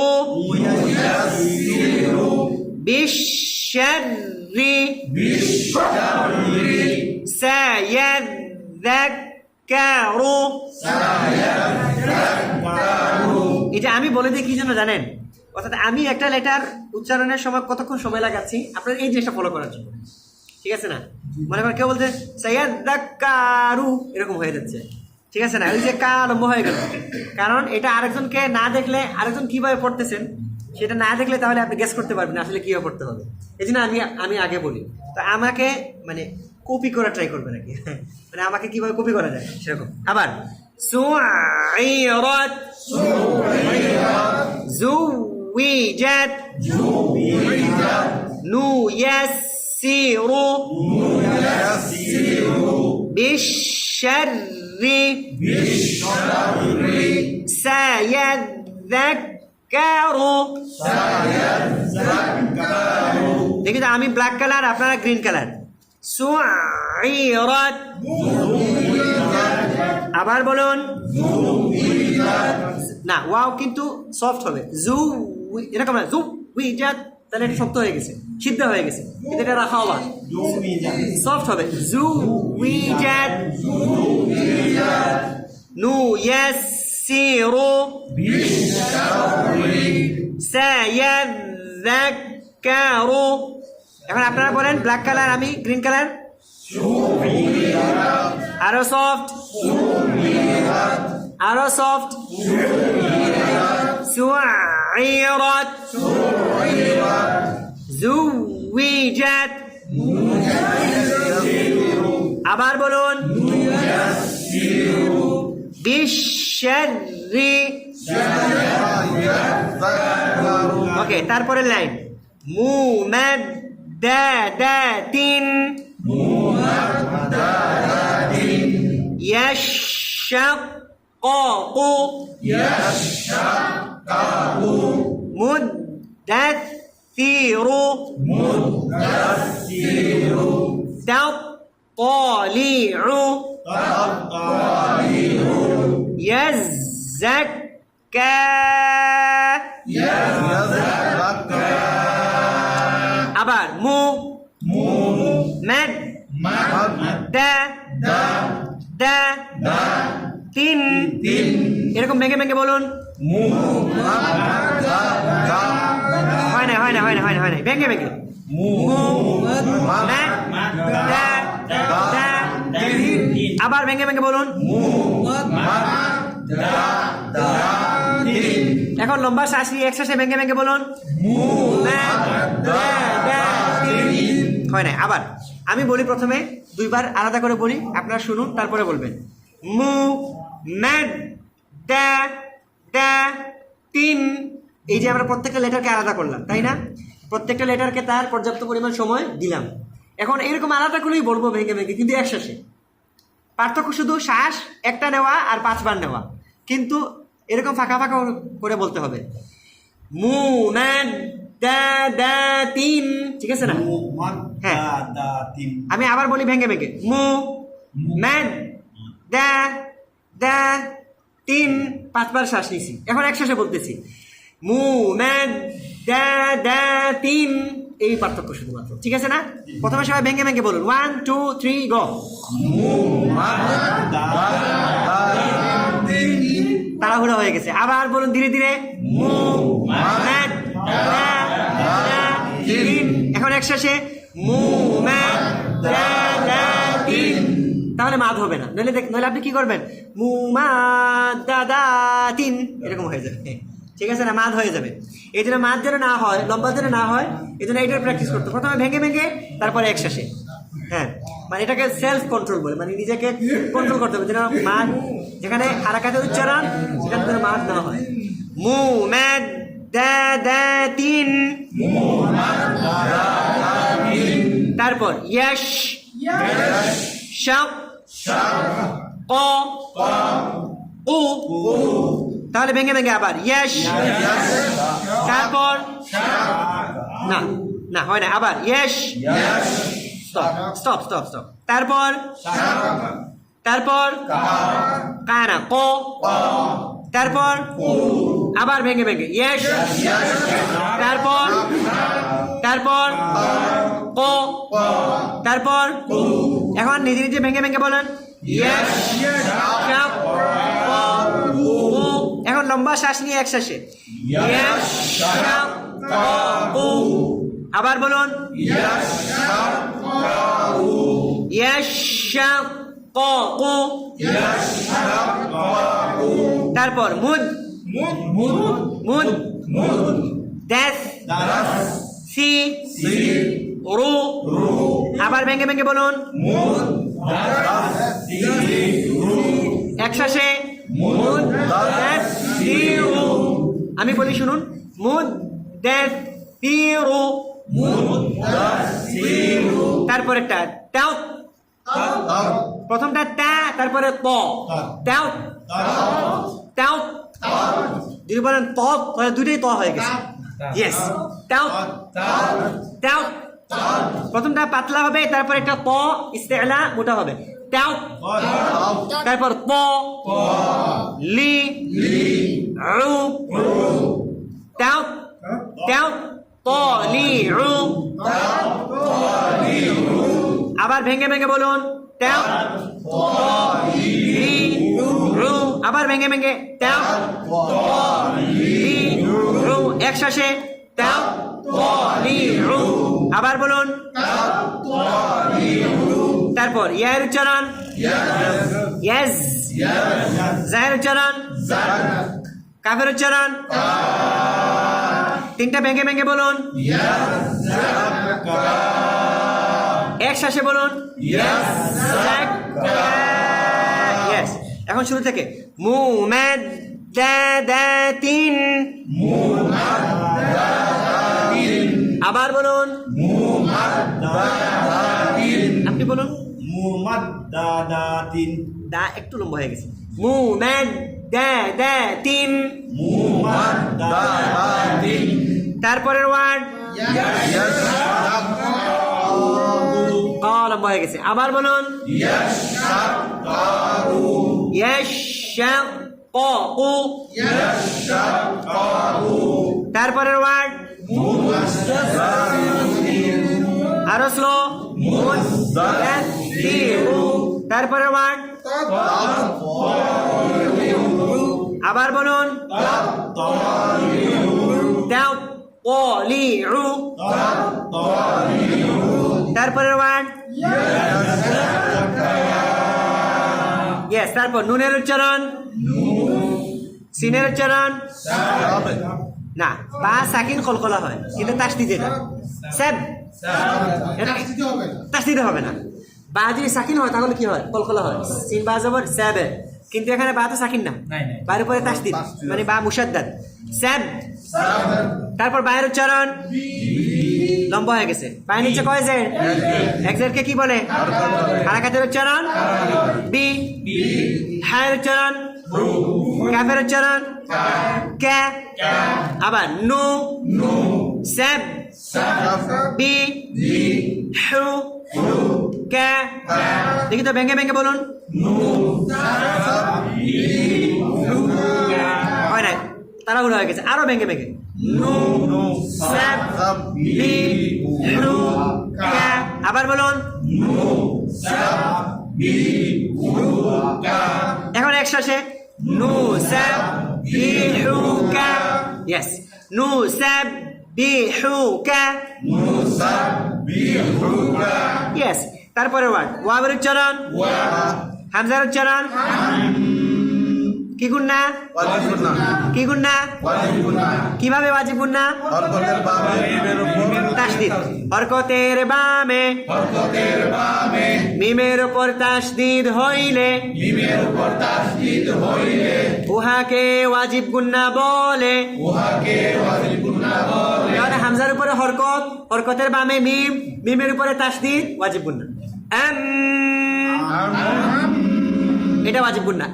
Speaker 1: بالشر سيذكر এটা আমি বলে দিই কি জন্য জানেন, অর্থাৎ আমি একটা লেটার উচ্চারণের সময় কতক্ষণ সময় লাগাচ্ছি আপনার এই জিনিসটা ফলো করার জন্য, ঠিক আছে না? মনে করেন কেউ বলতে সাইয়াদাক্কারু এরকম হয়ে যাচ্ছে, ঠিক আছে না? ওই যে কা লম্ব হয়ে গেল, কারণ এটা আরেকজনকে না দেখলে আরেকজন কিভাবে পড়তেছেন সেটা না দেখলে তাহলে আপনি গেস করতে পারবেন আসলে কীভাবে পড়তে হবে। এই জন্য আমি আগে বলি, তো আমাকে মানে কপি করা ট্রাই করবেন নাকি, মানে আমাকে কিভাবে কপি করা যায় সেরকম। আবার সুইরাত, জুউইজাত, নুয়াসসিরু, বিশশাররি, সায়াযাক্কারু। দেখি তো, আমি ব্ল্যাক কালার, আপনারা গ্রিন কালার। সুইরাত, আবার বলুন। না, ওয়াও কিন্তু সফট হবে, জু এরকম না, জু উইজাত তাহলে এটা শক্ত হয়ে গেছে, সিদ্ধ হয়ে গেছে, কিন্তু এটা রাখা হওয়া সফট হবে। জু উইজাত, নু ইয়াসসিরু, সায়াযাক্কারু। এখন আপনারা বলেন ব্ল্যাক কালার, আমি গ্রিন কালার। আরো সফট, আরো সফট। সুইরাত, জুউইজাত, আবার বলুন। বিশশাররি। ওকে, তারপরের লাইন মুমাদ্দাদাতিন, ইয়াশশাক্কাকু, মুদ্দাথিরু, তাত্তালিউ, ইয়াযাক্কা। আবার মুমাদ্দাদাতিন, এরকম ভেঙে ভেঙে বলুন। হয় না, হয় না, হয় না, হয় না, হয় না, ভেঙে ভেঙে। আবার ভেঙে ভেঙে বলুন। এখন লম্বা শ্বাস নিয়ে একসাথে ভেঙে ভেঙে বলুন। হয় না, আবার আমি বলি, প্রথমে দুইবার আলাদা করে বলি, আপনারা শুনুন, তারপরে বলবেন। মু ম্যাড দা দা তিন। এই যে আমরা প্রত্যেকটা লেটারকে আলাদা করলাম, তাই না? প্রত্যেকটা লেটারকে তার পর্যাপ্ত পরিমাণ সময় দিলাম। এখন এরকম আলাদা করেই বলবো ভেঙে ভেঙে, কিন্তু একসাথে। পার্থক্য শুধু শ্বাস একটা নেওয়া আর 5 বার নেওয়া, কিন্তু এরকম ফাঁকা ফাঁকা করে বলতে হবে। মু ম্যাড দা দা তিন, ঠিক আছে না? হ্যাঁ, আমি আবার বলি ভেঙে ভেঙে। মু ম্যাড দা দা তিন, 5 বার শ্বাস নিছি, এখন একসাথে বলতেছি। মু ম্যাড দা দা তিন, এই পার্থক্য শুধুমাত্র, ঠিক আছে না? প্রথমে সবাই ভেঙে ভেঙে বলুন, 1 2 3 গো। তাড়াহুড়া হয়ে গেছে, আবার বলুন ধীরে ধীরে। এখন একসাথে তাহলে মাদ হবে না, নইলে আপনি কি করবেন? মুমাদ্দাদাতিন, এরকম হয়ে যাবে, ঠিক আছে না? মাদ হয়ে যাবে। এই জন্য মাদ যেন না হয়, লম্বা যেন না হয়, এই জন্য এটার প্র্যাকটিস করতে, প্রথমে ভেঙে ভেঙে তারপরে একসাথে। হ্যাঁ, মানে এটাকে সেলফ কন্ট্রোল বলে, মানে নিজেকে কন্ট্রোল করতে হবে, যেন মাদ যেখানে হারাকাতের উচ্চারণ সেখানে যেন মাদ না হয়। মুমাদ্দাদাতিন, তারপর ইয়াশ শাক ক উ, তাহলে ভেঙে ভেঙে আবার ইয়াশ, তারপর না না হয় না, আবার Yash, stop stop stop stop, তারপর কানা ক, তারপর আবার ভেঙে ভেঙে ইয়াশ, তারপর ক, তারপর এখন নিজে নিজে ভেঙে ভেঙে বলেন ইয়াশ শাক ক উ, এখন লম্বা শ্বাস নিয়ে একসাথে ইয়াশ শাক ক উ, আবার বলুন ইয়াশ শাক ক উ, তারপর মুদ দাস সি রু আবার ভেঙে ভেঙে বলুন একসাথে মুদ্দাসসিরু আমি বলি শুনুন মুদ্দাসসিরু তারপরেরটা তাও প্রথমটা তা তারপরে ত তাও তাও যদি বলেন ত তাহলে দুটোই ত হয়ে গেছে ইয়েস তাও তাও প্রথমটা পাতলা হবে তারপর একটা ত ইস্তেলা মোটা হবে তাও তারপর ত লি রু তাও তাও ত লি রু আবার ভেঙে ভেঙে বলুন তাও লি রু আবার ভেঙে ভেঙে তাও লি রু একসাথে তাও লি রু আবার বলুন তারপর ইয়ার উচ্চারণ ইয়াজ জায়ের উচ্চারণ কাফের উচ্চারণ তিনটা ভেঙে ভেঙে বলুন একসাথে বলুন ইয়েস এখন শুরু থেকে মুমাদ্দাদাতিন আবার বলুন আপনি বলুন
Speaker 2: মুমাদ্দাদাতিন
Speaker 1: দা একটু লম্বা হয়ে গেছে মুমাদ্দাদাতিন তারপরের ওয়ার্ড লম্বা হয়ে গেছে আবার বলুন ইয়াশাক্কাকু তারপরের ওয়ার্ড আরো স্লো তারপরের ওয়ার্ড আবার বলুন তারপরের ওয়ার্ড ইয়েস তারপর নুনের উচ্চারণ সিনের উচ্চারণ না বা সাকিন কলকলা হয় কিন্তু তাসদিদে না সেব তাসদিদে হবে না বা যদি সাকিন হয় তাহলে কি হয় কলকলা হয় সিন বা জবর সেবে কিন্তু এখানে বা তো সাকিন না বার উপরে তাসদিদ মানে বা মুশাদ্দাদ সেব তারপর বায়ের উচ্চারণ লম্বা হয়ে গেছে পায়ের নিচে কয় জেড এক জেডকে কি বলে হারাকাতের উচ্চারণ বি হায়ের উচ্চারণ কাফের উচ্চারণ কা আবার নু সেব বি হু কা দেখি তো ভেঙে ভেঙে বলুন হয় না তাড়াহুড়ো হয়ে গেছে আরো ভেঙে ভেঙে নু সেব বি হু কা আবার বলুন এখন একসাথে নু সাব বিহুকা ইয়েস নু সাব বিহুকা ইয়েস তারপরে ওয়ার্ড ওয়াবের উচ্চারণ হামজার উচ্চারণ কি গুন্না কি গুন্না কিভাবে ওয়াজিব গুন্না তাসদিদ হরকতের বামে মিমের উপর তাসদিদ হইলে উহাকে ওয়াজিব গুন্না বলে তাহলে হামজার উপরে হরকত হরকতের বামে মিম মিমের উপরে তাসদিদ ওয়াজিব গুন্না এটা ওয়াজিব গুন্না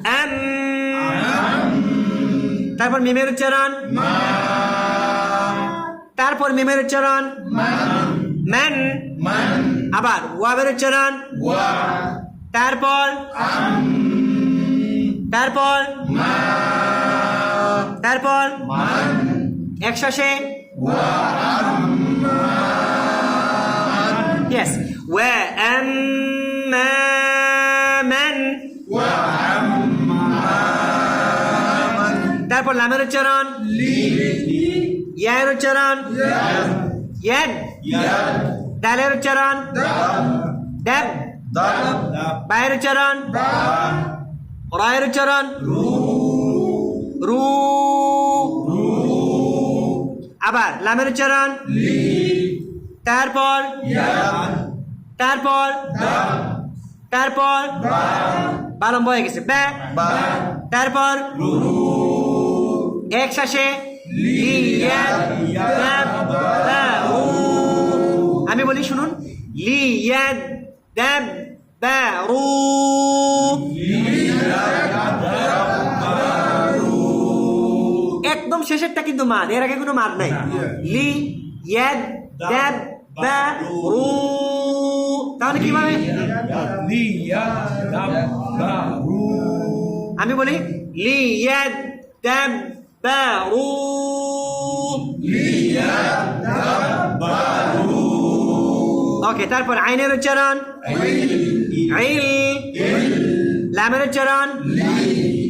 Speaker 1: তারপর মিমের উচ্চারণ তারপর মিমের উচ্চারণ মান আবার ওয়াবের উচ্চারণ তারপর তারপর তারপর একসাথে ইয়েস ওয়া আম্মা মান তারপর লামের উচ্চারণ ইয়ার উচ্চারণ ইয়াদ দালের উচ্চারণ দাব বায়ের উচ্চারণ রায়ের উচ্চারণ রু আবার আবার লামের উচ্চারণ তারপর তারপর তারপর বা লম্বা হয়ে গেছে ব্যা তারপর এক শ্বাসে আমি বলি শুনুন লিয়াদ দাব বারু একদম শেষেরটা কিন্তু মাদ, এর আগে কোনো মাদ নাই। লি ইয়াদ দাব বারু তাহলে কিভাবে আমি বলি লিয়াদ দাব বারু ওকে তারপর আইনের উচ্চারণ আইল লামের উচ্চারণ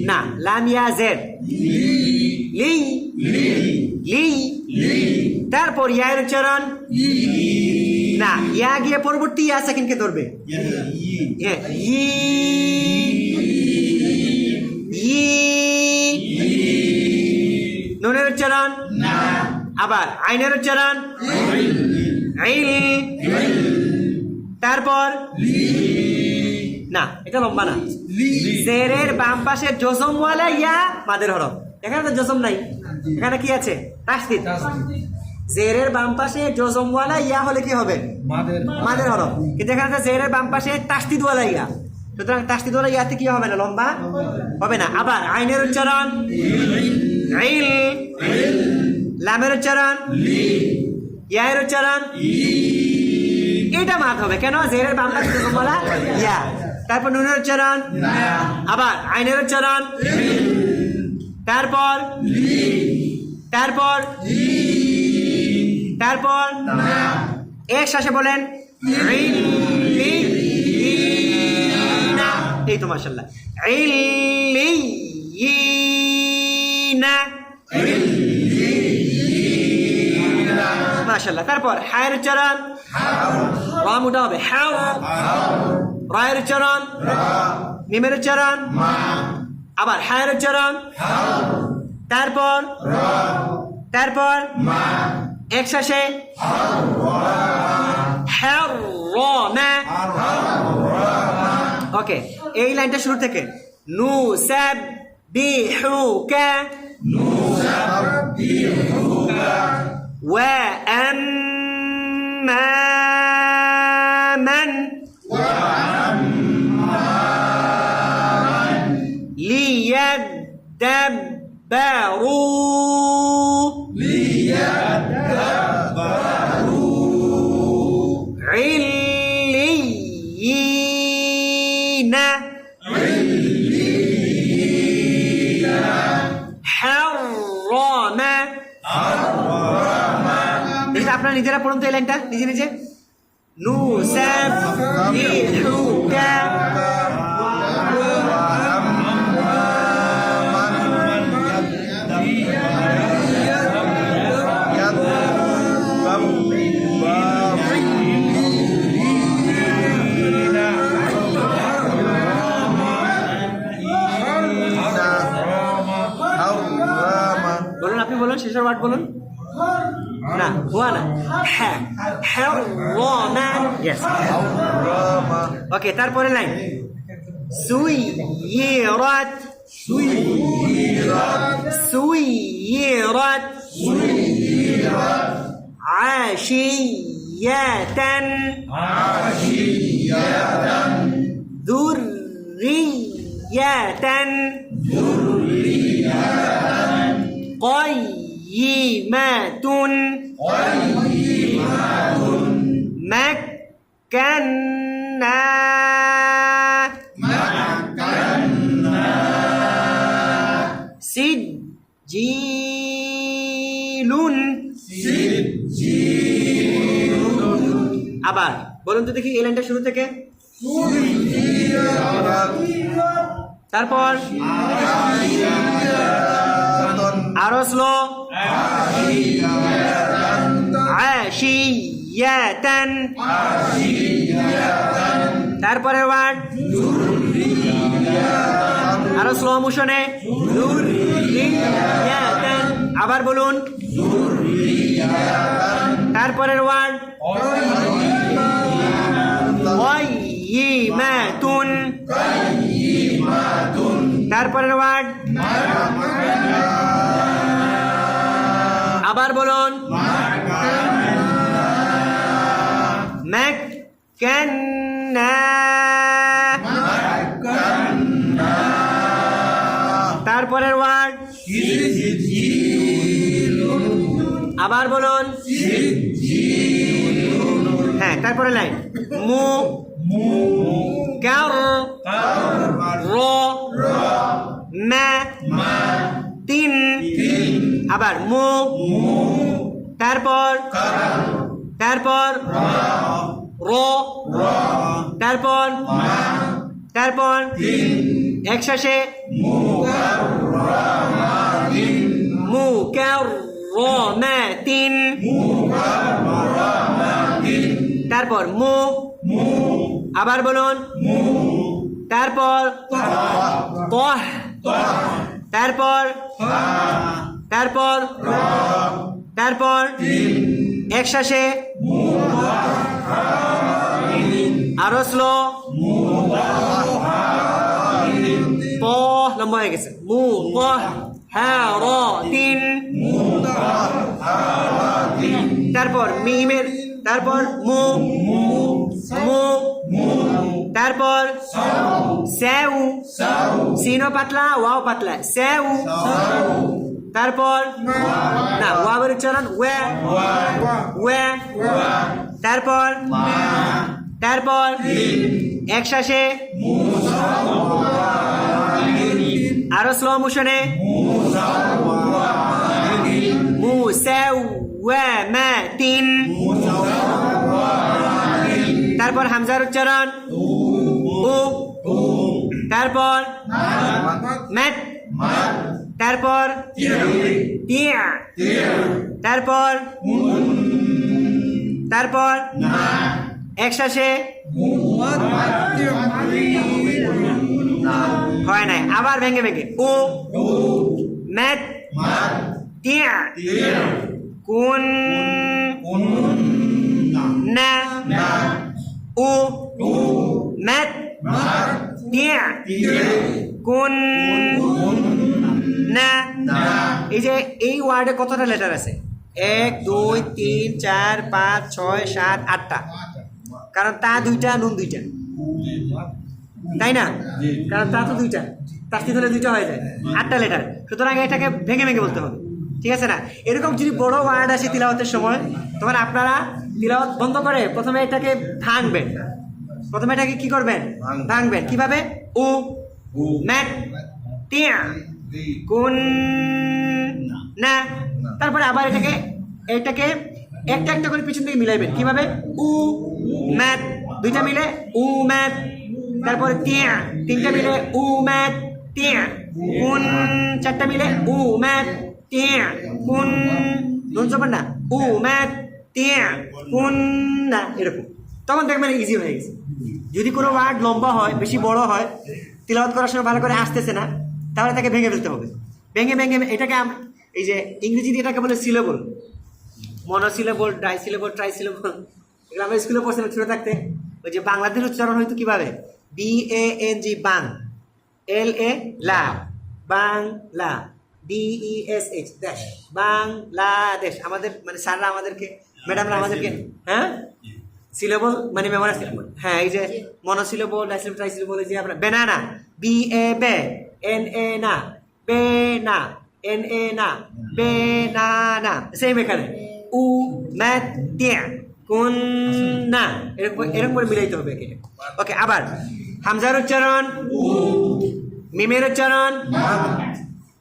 Speaker 1: না লাম ইয়া জেড লি লি তারপর ইয়ার উচ্চারণ না ইয়া গিয়ে পরবর্তী ইয়া সেকেন্ডকে ধরবে ই নুনের উচ্চারণ আবার আইনের উচ্চারণ আইল তারপর না এটা লম্বা না জেরের বাম পাশে জজমওয়ালা ইয়া মাদের হরফ এখানে তো জজম নাই এখানে কি আছে তাসদিদ জেরের বাম পাশে জজমওয়ালা ইয়া হলে কি হবে মাদের হরফ কিন্তু এখানে তো জেরের বাম পাশে তাসদিদওয়ালা ইয়া সুতরাং তাসদিদওয়ালা ইয়াতে কি হবে না লম্বা হবে না আবার আইনের উচ্চারণ আইল লামের উচ্চারণ ইয়ার উচ্চারণ এটা মাদ হবে কেন জেরের বাম পাশে জজমওয়ালা ইয়া তারপর নুনের উচ্চারণ আবার আইনের উচ্চারণ তারপর তারপর তারপর এক শ্বাসে বলেন এই তো মাশাআল্লাহ মাশাআল্লাহ তারপর হায়ের উচ্চারণ রা মোটা হবে হাও রায়ের উচ্চারণ মিমের উচ্চারণ আবার হায়ের উচ্চারণ তারপর তারপর এক শ্বাসে ওকে এই লাইনটা শুরু থেকে নু সাব বিহুকা ওয়া আম্মা মান ليدبروا عليين حرم এটা আপনারা নিজেরা পড়ুন তো এই লাইনটা নিজে নিজে নুসাব্বিহুকা বলুন আপনি বলুন শেষের ওয়ার্ড বলুন না হুয়া না হ্যাঁ হ্যাঁ ইয়েস ওকে তারপরে লাইন সুইয়িরাত সুইয়িরাত আশিয়াতান যুররিয়াতান قيمة مكنا سجيل আবার বলুন তো দেখি এই লাইনটা শুরু থেকে তারপর আরো স্লো আশিয়াতান তারপরে ওয়ার্ড আরো স্লো মোশনে আবার বলুন তারপরের ওয়ার্ড কাইয়িমাতুন তারপরের ওয়ার্ড আবার বলুন মাক্কান্না তারপরের ওয়ার্ড আবার বলুন হ্যাঁ তারপরে লাইন মু কার র মা তিন আবার মু তারপর র তারপর একসাথে মু কার র মা তিন তারপর মু আবার বলুন তারপর তহ তারপর একসাথে আরো স্লো প লম্বা হয়ে গেছে মু প হ্যাঁ র তিন তারপর মিমের তারপর মু তারপর স্যাউ সিনো পাতলা ওয়াও পাতলা স্যাউ তারপর না ওয়াবের উচ্চারণ ওয়ে তারপর একসাথে আরো স্লো মোশনে মু স্যাউ ওয়া মা তিন তারপর হামজার উচ্চারণ উ তারপর ম্যাট তারপর তিয়া তারপর একসাথে হয় নাই আবার ভেঙে উ ম্যাট তিয়া কুন না উ ম্যাট তিয়া কুন না এই যে এই ওয়ার্ডে কতটা লেটার আছে 1 2 3 4 5 6 7 8টা কারণ তা দুইটা নুন দুইটা তাই না কারণ তা তো দুইটা তাস্তি ধরে দুইটা হয়ে যায় 8টা লেটার সুতরাং এটাকে ভেঙে বলতে হবে ঠিক আছে না এরকম যদি বড় ওয়ার্ড আসে তিলাওয়াতের সময় তখন আপনারা তিলাওয়াত বন্ধ করে প্রথমে এটাকে ভাঙবেন এটাকে কি করবেন ভাঙবেন কিভাবে উ ম্যাট তিয়া কুন না তারপরে আবার এটাকে একটা করে পিছন থেকে মিলাইবেন কিভাবে উ ম্যাট দুইটা মিলে উ ম্যাট তারপরে তিয়া তিনটা মিলে উ ম্যাট তিয়া কুন চারটা মিলে উ ম্যাট তিয়া কুন নুন চাপেন না উ ম্যাট তিয়া কুন না এরকম তখন দেখবেন ইজি হয়ে গেছে যদি কোনো ওয়ার্ড লম্বা হয় বেশি বড় হয় তিলাওয়াত করার সময় ভালো করে আসতেছে না তাহলে তাকে ভেঙে ফেলতে হবে ভেঙে এটাকে এই যে ইংরেজিতে এটাকে বলে সিলেবল মনোসিলেবল ডাইসিলেবল ট্রাইসিলেবল এগুলো আমরা স্কুলে পড়ছিলাম ছোটো থাকতে ওই যে বাংলাদেশ উচ্চারণ হয়তো কীভাবে BANG বাং LA লা বাংলা DESH দেশ বাংলাদেশ আমাদের মানে স্যাররা আমাদেরকে ম্যাডামরা আমাদেরকে হ্যাঁ সিলেবল মানে মেমোরি হ্যাঁ এই যে মনোসিলেবল ডাইসিলেবল ট্রাইসিলেবল এই যে আপনার বেনানা BA বে NA না বে না NA না বে না সেম এখানে উ ম্যাট তিয়া কোন না এরকম করে মিলাইতে হবে একে ওকে আবার হামজার উচ্চারণ মিমের উচ্চারণ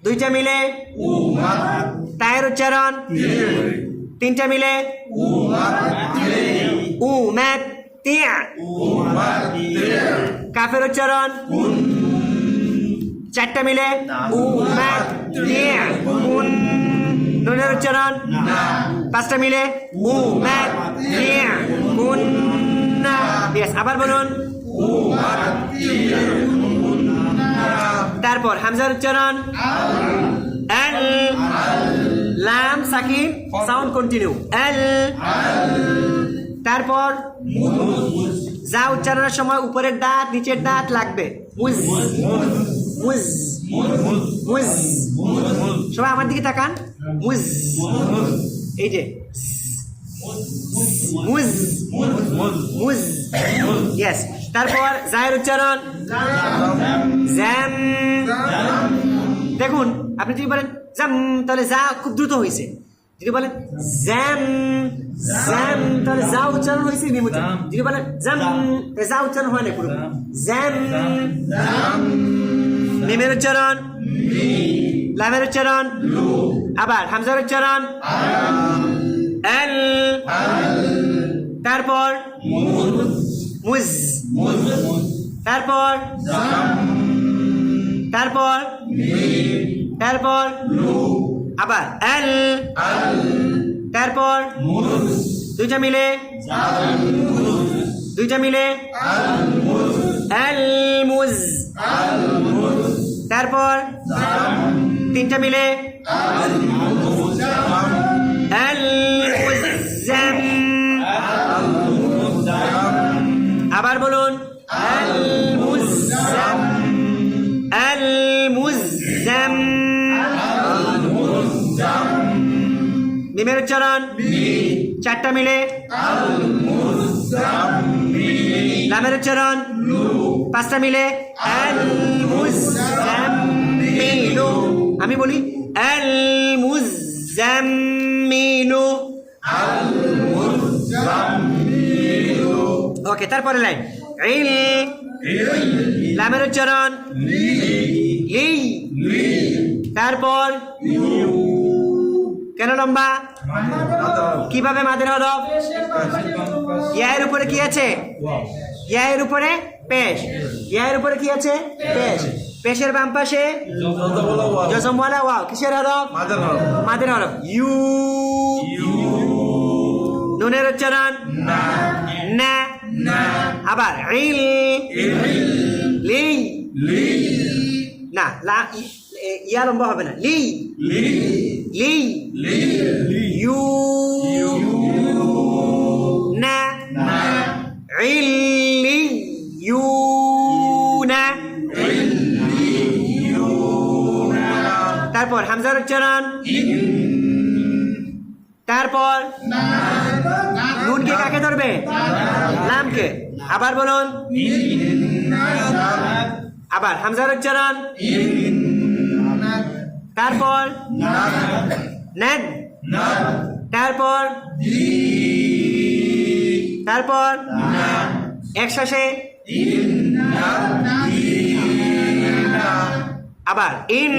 Speaker 1: দুইটা মিলে তায়ের উচ্চারণ তিনটা মিলে উ ম্যাট তিয়া কাফের উচ্চারণ চারটা মিলে উ ম্যাট তিয়া কুন নুনের উচ্চারণ পাঁচটা মিলে উ ম্যাট তিয়া কুন না ইয়েস আবার বলুন তারপর হামজার উচ্চারণ আল সাকিন সাউন্ড কন্টিনিউ এল। তারপর যা উচ্চারণের সময় উপরের দাঁত নিচের দাঁত লাগবে মুজ মুজ মুজ। সবাই আমার দিকে তাকান মুজ, এই যে মুজ মুজ ইয়েস। তারপর জায়ের উচ্চারণ জ্যাম। দেখুন আপনি যদি বলেন জাম তাহলে যা খুব দ্রুত হয়েছে, যদি বলেন জ্যাম জ্যাম তাহলে যা উচ্চারণ হয়েছে মিম উচ্চারণ, যদি বলেন জাম যা উচ্চারণ হয় না পুরো জ্যাম। মিমের উচ্চারণ লামের উচ্চারণ, আবার হামজার উচ্চারণ এল। তারপর মুজ, তারপর তারপর তারপর আবার এল, তারপর দুইটা মিলে এল মুজ, তারপর তিনটা মিলে এল মুজ্জাম। আবার বলুন এল মুজ্জাম এল মুজ্জাম। মিমের উচ্চারণ চারটা মিলে লামের উচ্চারণ পাঁচটা মিলে এল মুজ্জাম্মিলু। আমি বলি এল মুজ্জাম্মিলু। ওকে, তারপরে লাইন ইল, লামের উচ্চারণ লি, তারপর কেন লম্বা, কিভাবে মাদের হরফ, ইয়ার উপরে কি আছে, ইয়ার উপরে পেশ, ইয়ার উপরে কি আছে পেশ, পেশের বাম পাশে জজমওয়ালা ওয়াও, কিসের হরফ, মাদের হরফ ইউ। নুনের উচ্চারণ না, আবার ইল লি, না লা ইয়া লম্বা হবে না, লি লি ইউ না ইল লি ইউ না। তারপর হামজার উচ্চারণ, তারপর নুনকে কাকে ধরবে, লামকে। আবার বলুন, আবার হামজার উচ্চারণ, তারপর নেদ, তারপর তারপর একসাথে আবার ইন,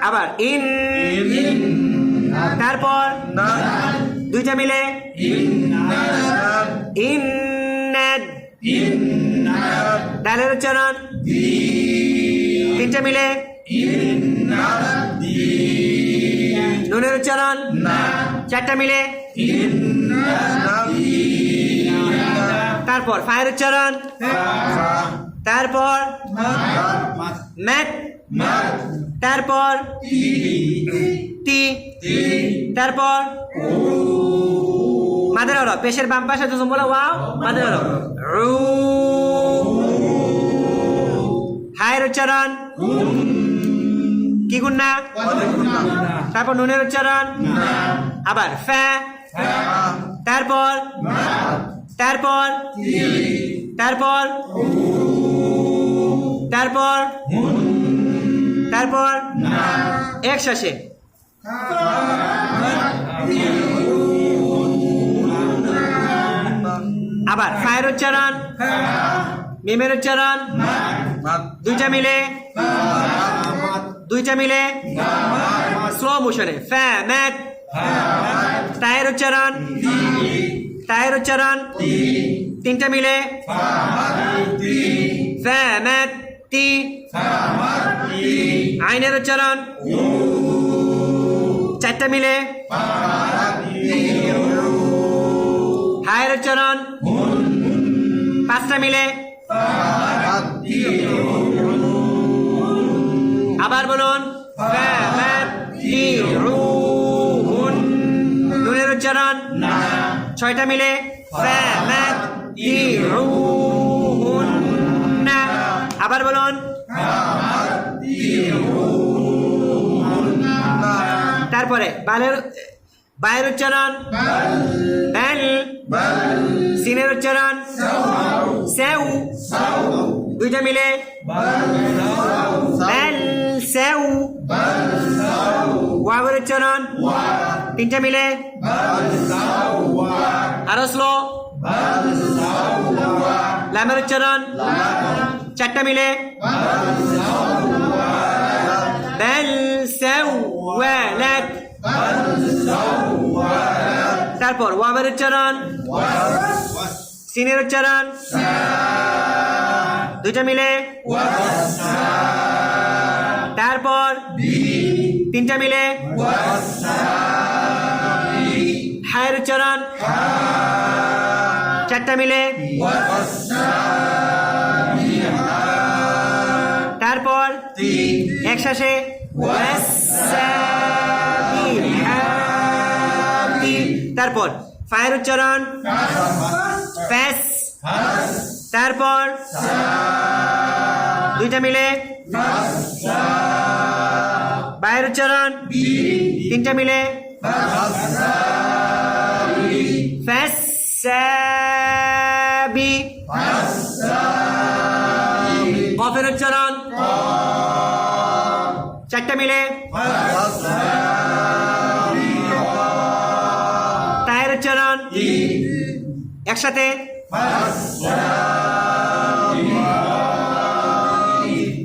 Speaker 1: আবার ইন, তারপর দুইটা মিলে ইন্নাদ, ডালের উচ্চারণ তিনটা মিলে নুনের উচ্চারণ চারটা মিলে, তারপর ফায়ের উচ্চারণ, তারপর ম্যাট, তারপর টি, তারপর মাদের হরফ, পেশের বাম পাশে জজম বলা ওয়াও, মাদের হরফ রু। হায়ের উচ্চারণ কি গুন্না, তারপর নুনের উচ্চারণ আবার ফা, তারপর তারপর তারপর তারপর তারপর একসাথে আবার ফায়ের উচ্চারণ, মিমের উচ্চারণ দুইটা মিলে স্লো মোশনে ফা ম্যাট, তায়ের উচ্চারণ তিনটা মিলে ফা ম্যাট তি, আইনের উচ্চারণ চারটা মিলে, হায়ের উচ্চারণ পাঁচটা মিলে। আবার বলুন তিরুহুন নুনের উচ্চারণ ছয়টা মিলে ফামাতিরুহুন আবার বলুন তারপরে বায়ের উচ্চারণ বাল সিনের উচ্চারণ সাউ দুইটা মিলে বাল সাউ ওয়াওয়ের উচ্চারণ তিনটা মিলে আরো স্লো লামের উচ্চারণ চারটা মিলে বাল সাওয়ালাত তারপর ওয়াবের উচ্চারণ সিনের উচ্চারণ দুইটা মিলে তারপর তিনটা মিলে হায়ের উচ্চারণ চারটা মিলে তারপর একসাথে তারপর ফায়ের উচ্চারণ ফ্যাস তারপর দুইটা মিলে বায়ের উচ্চারণ তিনটা মিলে ফ্যাস কফের উচ্চারণ চারটা মিলে তায়ের উচ্চারণ একসাথে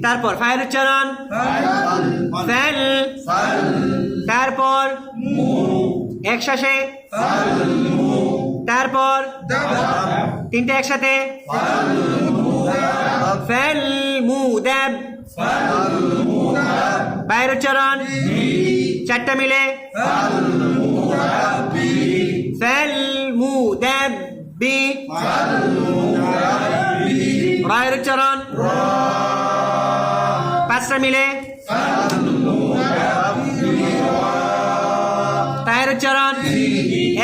Speaker 1: তারপর ফায়ের উচ্চারণ ফেল তারপর একসাথে তারপর তিনটা একসাথে ফেল মুদাব বায়ের উচ্চারণ চারটা মিলে ফেল মুদাব্বি রায়ের উচ্চারণ পাঁচটা মিলে তায়ের উচ্চারণ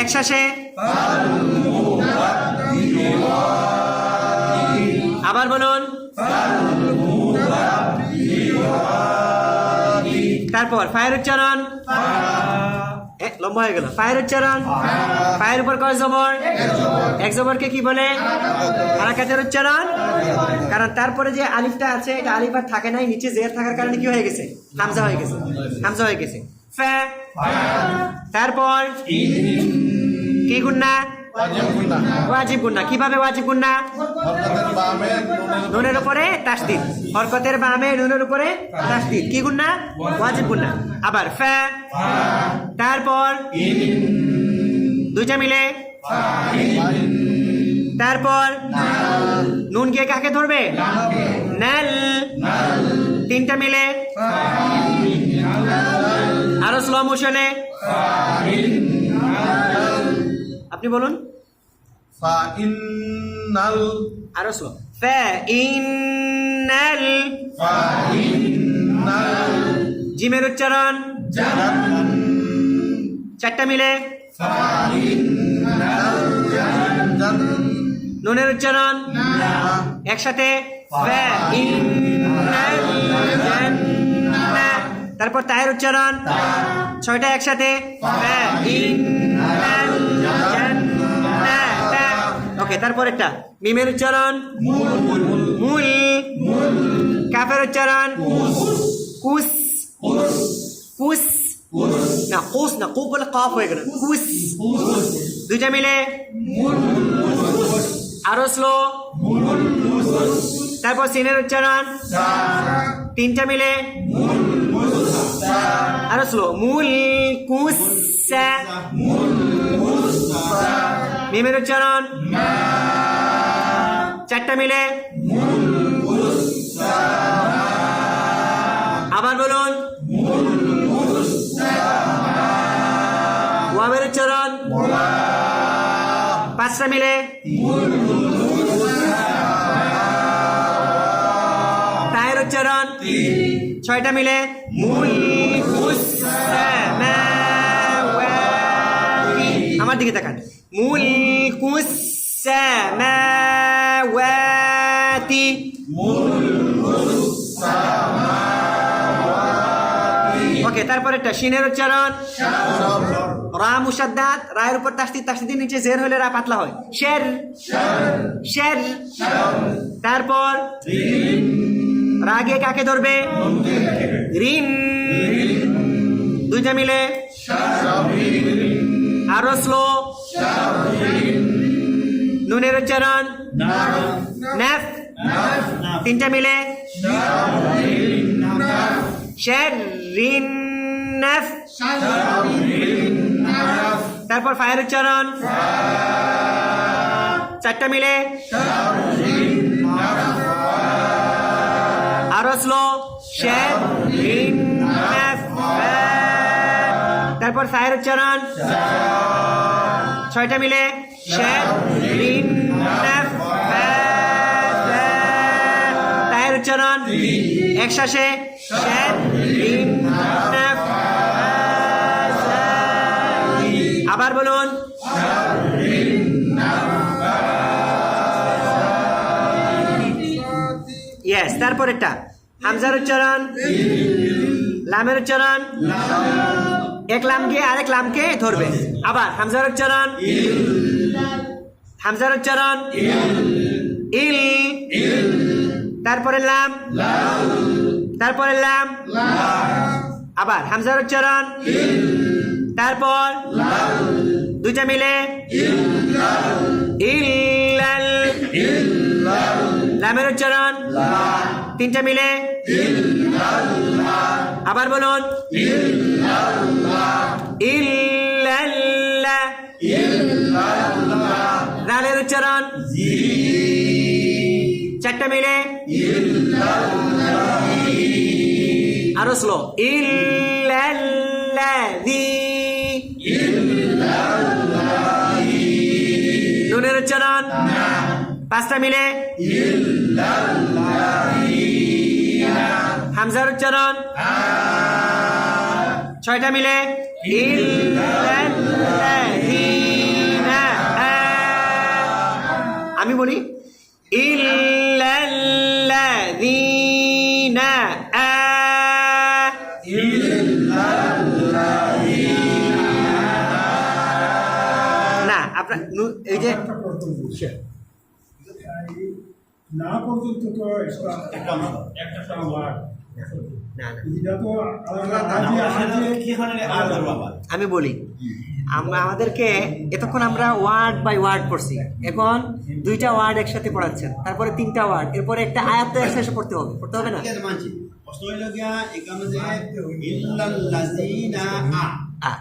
Speaker 1: একসাথে আবার বলুন তারপর ফায়ের উচ্চারণ লম্বা হয়ে গেল ফায়ের উচ্চারণ ফায়ের উপর কয় জবর এক জবরকে কি বলে হারাকাতের উচ্চারণ কারণ তারপরে যে আলিফটা আছে এটা আলিফ আর থাকে নাই নিচে জের থাকার কারণে কি হয়ে গেছে হামজা হয়ে গেছে হামজা হয়ে গেছে ফা তারপর কি গুন্না ওয়াজিব গুন্না কিভাবে ওয়াজিব গুন্না নুনের উপরে তাসদিদ হরকতের বামে নুনের উপরে তাসদিদ কি গুন্না ওয়াজিব গুন্না আবার ফা তারপর দুইটা মিলে তারপর নুন গিয়ে কাকে ধরবে নাল তিনটা মিলে আরো স্লো মোশনে আপনি বলুন
Speaker 2: ফাইনাল
Speaker 1: আরো স্লো ফাইনাল জিমের উচ্চারণ চারটা মিলে নুনের উচ্চারণ একসাথে তারপর তায়ের উচ্চারণ ছয়টা একসাথে ওকে তারপর একটা মিমের উচ্চারণ মূল কাফের উচ্চারণ কুস কুস না কুস না কু বলে কফ হয়ে গেল কুস দুইটা মিলে আরো স্লো তারপর সিনের উচ্চারণ তিনটা মিলে আরো স্লো মূল কুস মিমের উচ্চারণ চারটা মিলে আবার বলুন ওয়াবের উচ্চারণ পাঁচটা মিলে তায়ের উচ্চারণ ছয়টা মিলে মূল সামাওয়াতি, আমার দিকে তাকান, মুলকুস সামাওয়াতি, ওকে। তারপরে একটা শিনের উচ্চারণ, রা মুশাদ্দাদ, রায়ের উপর তাসদিদ, তাসদিদের নিচে জের হলে রা পাতলা হয়, শের শের। তারপর রাগে কাকে ধরবে, রিন, দুইটা মিলে, আরো স্লো, নুনের উচ্চারণ, নাফ, তিনটা মিলে, শাররিন নাফ। তারপর ফায়ের উচ্চারণ, চারটা মিলে, আরো স্লো, শাররিন নাফ। তারপর ফায়ের উচ্চারণ, ছয়টা মিলে, শাররিন নাফ। তায়ের উচ্চারণ একশ্বাসে, শাররিন নাফ। আবার বলুন, ইয়েস। তারপর একটা হামজার উচ্চারণ, লামের উচ্চারণ, এক লামকে আরেক লামকে ধরবে। আবার হামজার উচ্চারণ, হামজার উচ্চারণ, ইল, তারপরে লাম, তারপরে লাম, আবার হামজার উচ্চারণ, তারপর দুইটা মিলে, ইল্লাল, লামের উচ্চারণ, তিনটা মিলে, আবার বলুন, ইল্লাল্লাহ, লালের উচ্চারণ, চারটা মিলে, আরো স্লো, ইল্লাল্লাযী, নুনের উচ্চারণ, পাঁচটা মিলে, হামজার উচ্চারণ, ছয়টা মিলে, ইল্লাল্লাযীনা। আমি বলি, ইল্লাল্লাযীনা। না আপনার এই যে
Speaker 2: না পর্যন্ত তো একটা ওয়ার্ড
Speaker 1: আমি বলি, আমাদেরকে এতক্ষণ আমরা ওয়ার্ড বাই ওয়ার্ড পড়ছি, এখন দুইটা ওয়ার্ড একসাথে পড়াচ্ছেন, তারপরে তিনটা ওয়ার্ড, এরপরে একটা আয়াত তো একসাথে পড়তে হবে, পড়তে হবে না?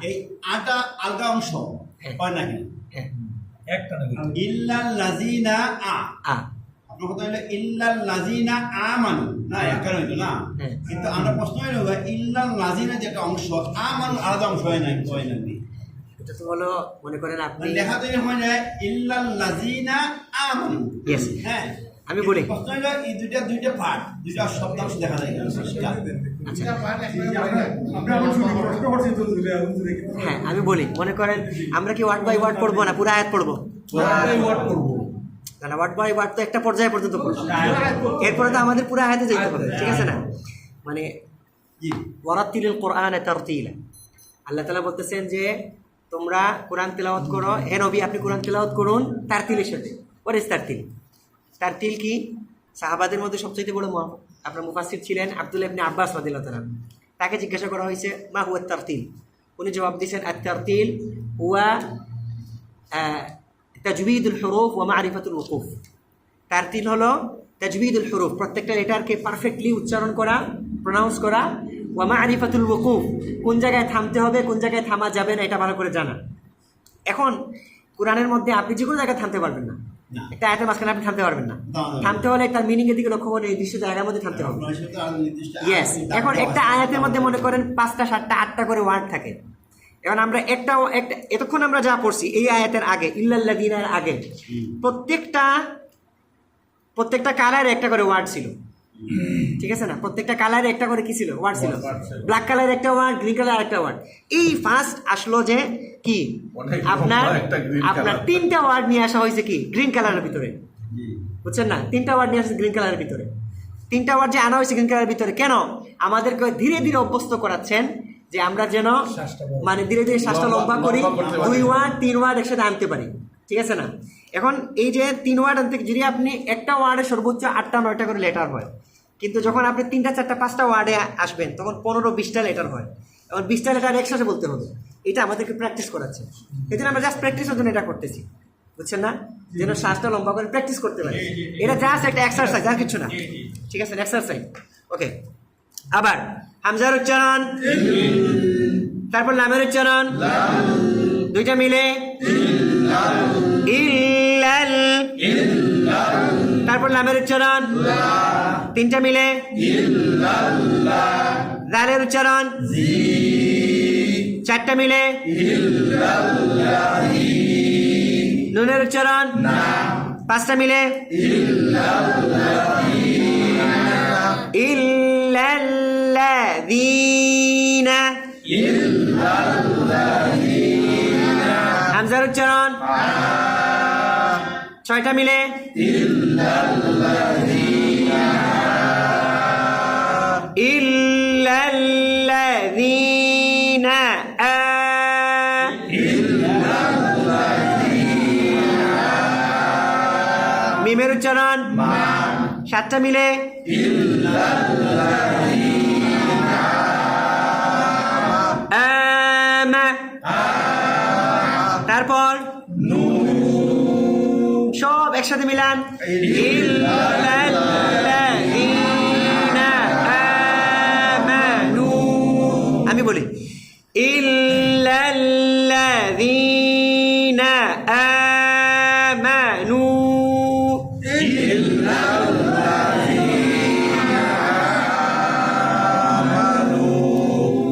Speaker 3: এই আটা আলগা অংশ হয় নাকি?
Speaker 2: একটা
Speaker 3: ইল্লাল্লাযীনা আপনার কথা হলো ইল্লাল্লাযীনা আমানু না, একটা হইতো না, কিন্তু আমরা প্রশ্ন হইল ইল্লাল্লাযীনা যেটা অংশ, আমানু আলাদা অংশ হয় নাকি? হয় নাকি?
Speaker 1: এটা তো হলো মনে করেন আপনি
Speaker 3: লেখা তৈরি হয় যায় ইল্লাল্লাযীনা আমানু।
Speaker 1: ইয়েস,
Speaker 3: হ্যাঁ,
Speaker 1: আমি বলি,
Speaker 3: প্রশ্ন হইল এই দুইটা পার্ট, দুইটা শব্দাংশ দেখা যায়।
Speaker 1: হ্যাঁ আমি বলি, মনে করেন আমরা কি ওয়ার্ড বাই ওয়ার্ড পড়বো না পুরো আয়াত পড়বো? না, ওয়ার্ড বাই ওয়ার্ড তো একটা পর্যায়ে পর্যন্ত পড়বো, এরপরে তো আমাদের পুরো আয়াতে যেতে হবে, ঠিক আছে না? মানে ওয়ারাত্তিলিল কোরআন তারতিলা, আল্লাহ তাআলা বলতেছেন যে তোমরা কোরআন তেলাওয়াত করো, হে নবী আপনি কোরআন তেলাওয়াত করুন তারতিলের সাথে। What is তারতিল? তারতিল কি? সাহাবাদের মধ্যে সবচেয়ে বড় আপনার মুফাসসির ছিলেন আব্দুল্লাহ ইবনে আব্বাস রাদিয়াল্লাহু তাআলা। তাকে জিজ্ঞাসা করা হয়েছে মা হুয়া তারতিল, উনি জবাব দিয়েছেন আত-তারতিল হুয়া তাজবিদুল হুরুফ ওয়া মারিফাতুল ওকুফ। তারতিল হলো তাজবিদুল হুরুফ, প্রত্যেকটা লেটারকে পারফেক্টলি উচ্চারণ করা, প্রনাউন্স করা, ওয়া মারিফাতুল ওকুফ, কোন জায়গায় থামতে হবে কোন জায়গায় থামা যাবে না এটা ভালো করে জানা। এখন কোরআনের মধ্যে আপনি যে কোনো জায়গায় থামতে পারবেন না, একটা আয়াতের মাঝখানে আপনি থামতে পারবেন না, থামতে হলে তার মিনিং এর দিকে লক্ষ্য করে নির্দিষ্ট জায়গার মধ্যে থামতে হবে। ইয়েস, এখন একটা আয়াতের মধ্যে মনে করেন 5টা 7টা 8টা করে ওয়ার্ড থাকে। এখন আমরা একটা এতক্ষণ আমরা যা পড়ছি এই আয়াতের আগে ইল্লাল্লাযীনার আগে প্রত্যেকটা কালারে একটা করে ওয়ার্ড ছিল, ঠিক আছে না? প্রত্যেকটা কালারে একটা করে কি ছিল? ওয়ার্ড ছিল। ব্ল্যাক কালার একটা ওয়ার্ড, গ্রিন কালার আরেকটা ওয়ার্ড। এই ফার্স্ট আসলো যে কি আপনার তিনটা ওয়ার্ড নিয়ে আসা হয়েছে কি গ্রিন কালারের ভিতরে, বুঝছেন না? তিনটা ওয়ার্ড নিয়ে আসছে গ্রিন কালারের ভিতরে। তিনটা ওয়ার্ড যে আনা হয়েছে গ্রিন কালারের ভিতরে কেন? আমাদেরকে ধীরে ধীরে অভ্যস্ত করাচ্ছেন যে আমরা যেন মানে ধীরে ধীরে শ্বাসটা লম্বা করি, 2 ওয়ার্ড 3 ওয়ার্ড একসাথে আনতে পারি, ঠিক আছে না? এখন এই যে 3 ওয়ার্ড আনতে যদি আপনি একটা ওয়ার্ডে সর্বোচ্চ 8টা 9টা করে লেটার হয়, কিন্তু যখন আপনি 3টা 4টা 5টা ওয়ার্ডে আসবেন তখন 15-20টা লেটার হয়। এখন 20টা লেটার একসাথে বলতে হবে। এটা আমাদেরকে প্র্যাকটিস করাচ্ছে। এই জন্য আমরা জাস্ট প্র্যাকটিসের জন্য এটা করতেছি, বুঝছেন না? যেন শ্বাসটা লম্বা করে প্র্যাকটিস করতে পারি। এটা জাস্ট একটা এক্সারসাইজ, আর কিছু না, ঠিক আছে? এক্সারসাইজ। ওকে, আবার হামজার উচ্চারণ, তারপর লামের উচ্চারণ, দুইটা মিলে ইল্লাল, তারপর লামের উচ্চারণ, তিনটা মিলে দালের উচ্চারণ, চারটা মিলে নুনের উচ্চারণ, পাঁচটা মিলে ইল্লাল্লাযীনা, হামজার উচ্চারণ, ছয়টা মিলে ইল্লাল্লাযীনা মিমের উচ্চারণ, সাতটা মিলে তারপর সব একসাথে মিলান ইল্লাল্লাযীনা আমানু, আমি বলি ইল্লাল্লাযীনা আমানু,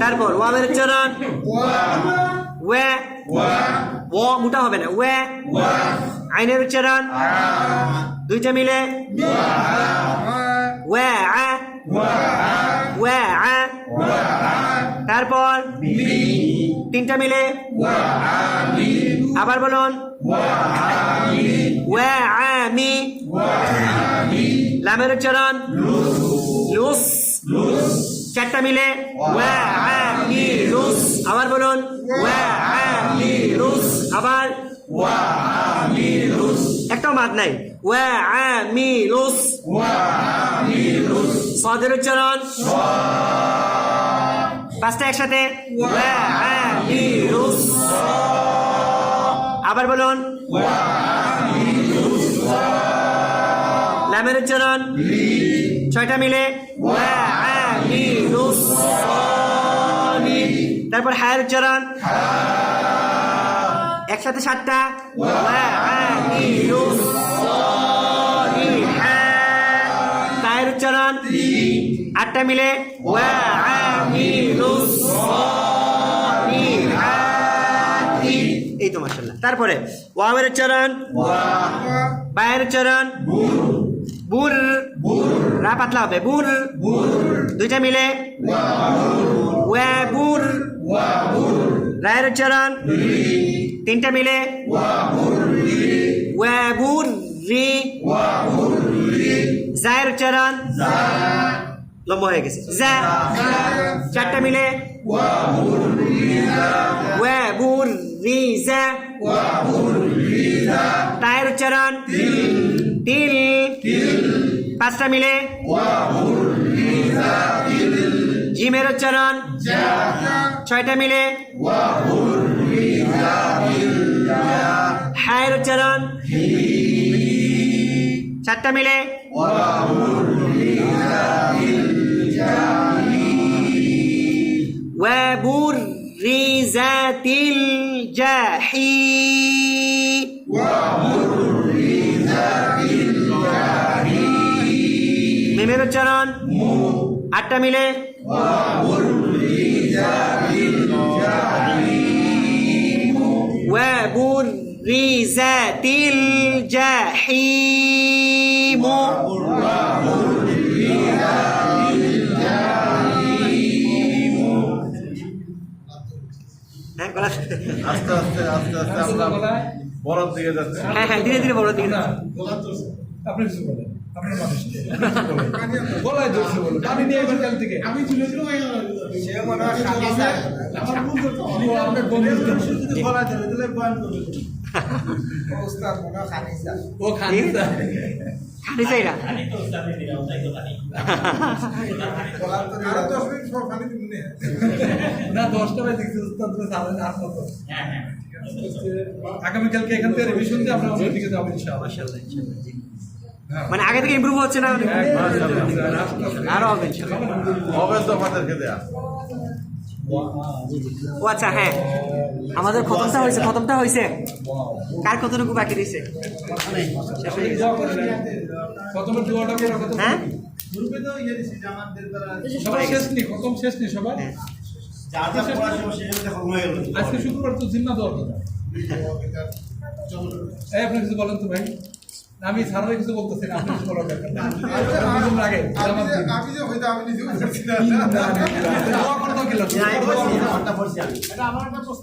Speaker 1: তারপর ওয়ামের উচ্চারণ, ওয়া ও মোটা হবে না, ওয়া আইনের উচ্চারণ, দুইটা মিলে ওয়া ওয়া, তারপর তিনটা মিলে আবার বলুন ওয়া আমি, লামের উচ্চারণ লুস, চারটা মিলে ওয়া আমি লুস, আবার বলুন ওয়া আমি লুস, আবার একটাও মাদ নাই ওয়া আমি লুস, সাদের উচ্চারণ পাঁচটা একসাথে ওয়া আমি লুস, আবার বলুন লামের উচ্চারণ ছয়টা মিলে ওয়া আমি লুস, তারপর হায়ের উচ্চারণ একসাথে 7টা ওয়া আমি লুস, তায়ের উচ্চারণ 8টা মিলে ওয়া আমি লুস, এই তো মাশাআল্লাহ। তারপরে ওয়ামের উচ্চারণ, বায়ের উচ্চারণ বুর, রা পাতলা হবে বুর, দুইটা মিলে ওয়া বুর, রায়ের উচ্চারণ তিনটা মিলে ওয়া বুর রি, জায়ের উচ্চারণ লম্বা হয়ে গেছে জা, চারটা মিলে ওয়া বুর রি জা, তায়ের উচ্চারণ তিল, পাঁচটা মিলে জিমের উচ্চারণ ছয়টা মিলে হায়ের উচ্চারণ চারটা মিলে ওয়াবুররিজাতিল জাহিম, মিমের উচ্চারণ আটটা মিলে ওয়াবুররিজাতিল জাহিম, হ্যাঁ গলা
Speaker 4: আস্তে আস্তে আস্তে আস্তে আমরা বড়র দিকে যাচ্ছি।
Speaker 1: হ্যাঁ হ্যাঁ ধীরে ধীরে বড় দিকে
Speaker 2: না আপনি কিছু বলেন আপনার মানুষ গলায় ধরছে বলে পানি নিয়ে এবার কাল থেকে আমি ছিল
Speaker 3: সে মনে হয় খালিসা
Speaker 2: আমার ভুল করতে আপনার বন্ধু
Speaker 3: গলায় ধরে দিলে বয়ান করবে ওস্তাদ মনে হয় খালিসা
Speaker 2: ও খানিসা
Speaker 1: খালি চাইরা
Speaker 3: আরো 10 মিনিট পর পানি দিবেন
Speaker 2: না 10টা বাজে দেখছি উস্তাদ তো সামনে আর মতো আগামীকালকে এখান থেকে রিভিশন দিয়ে আমরা ওই দিকে যাবো ইনশাআল্লাহ
Speaker 1: মাশাআল্লাহ ইনশাআল্লাহ জি মানে আগে থেকে ইমপ্রুভ হচ্ছে না আরো হবে ইনশাআল্লাহ
Speaker 4: হবে তো আমাদেরকে দেয়া।
Speaker 1: ও আচ্ছা হ্যাঁ আমাদের খতমটা হয়েছে কার কতটুকু বাকি রয়েছে শেষ হয়ে গেছে
Speaker 2: প্রথমে দুয়াটা করে কত
Speaker 1: হ্যাঁ
Speaker 3: গ্রুপে তো ইয়ে দিছি জামাতদের দ্বারা
Speaker 2: সবাই শেষ নি খতম শেষ নি সবাই
Speaker 3: যা যা পড়া শেষ হয়ে গেলে খতম হয়ে গেল
Speaker 2: আজকে শুক্রবার তো জিম্মা দেওয়ার কথা এই আপনি কিছু বলেন তো ভাই আমি সারাই কিছু বলতেছি না আপনি কিছু বলার দরকার নেই
Speaker 3: আমি যে হয়তো আমি নিজেও করছি না
Speaker 2: দোয়া করতে গেলাম
Speaker 3: ঘন্টা পড়ছি আমি এটা আমার একটা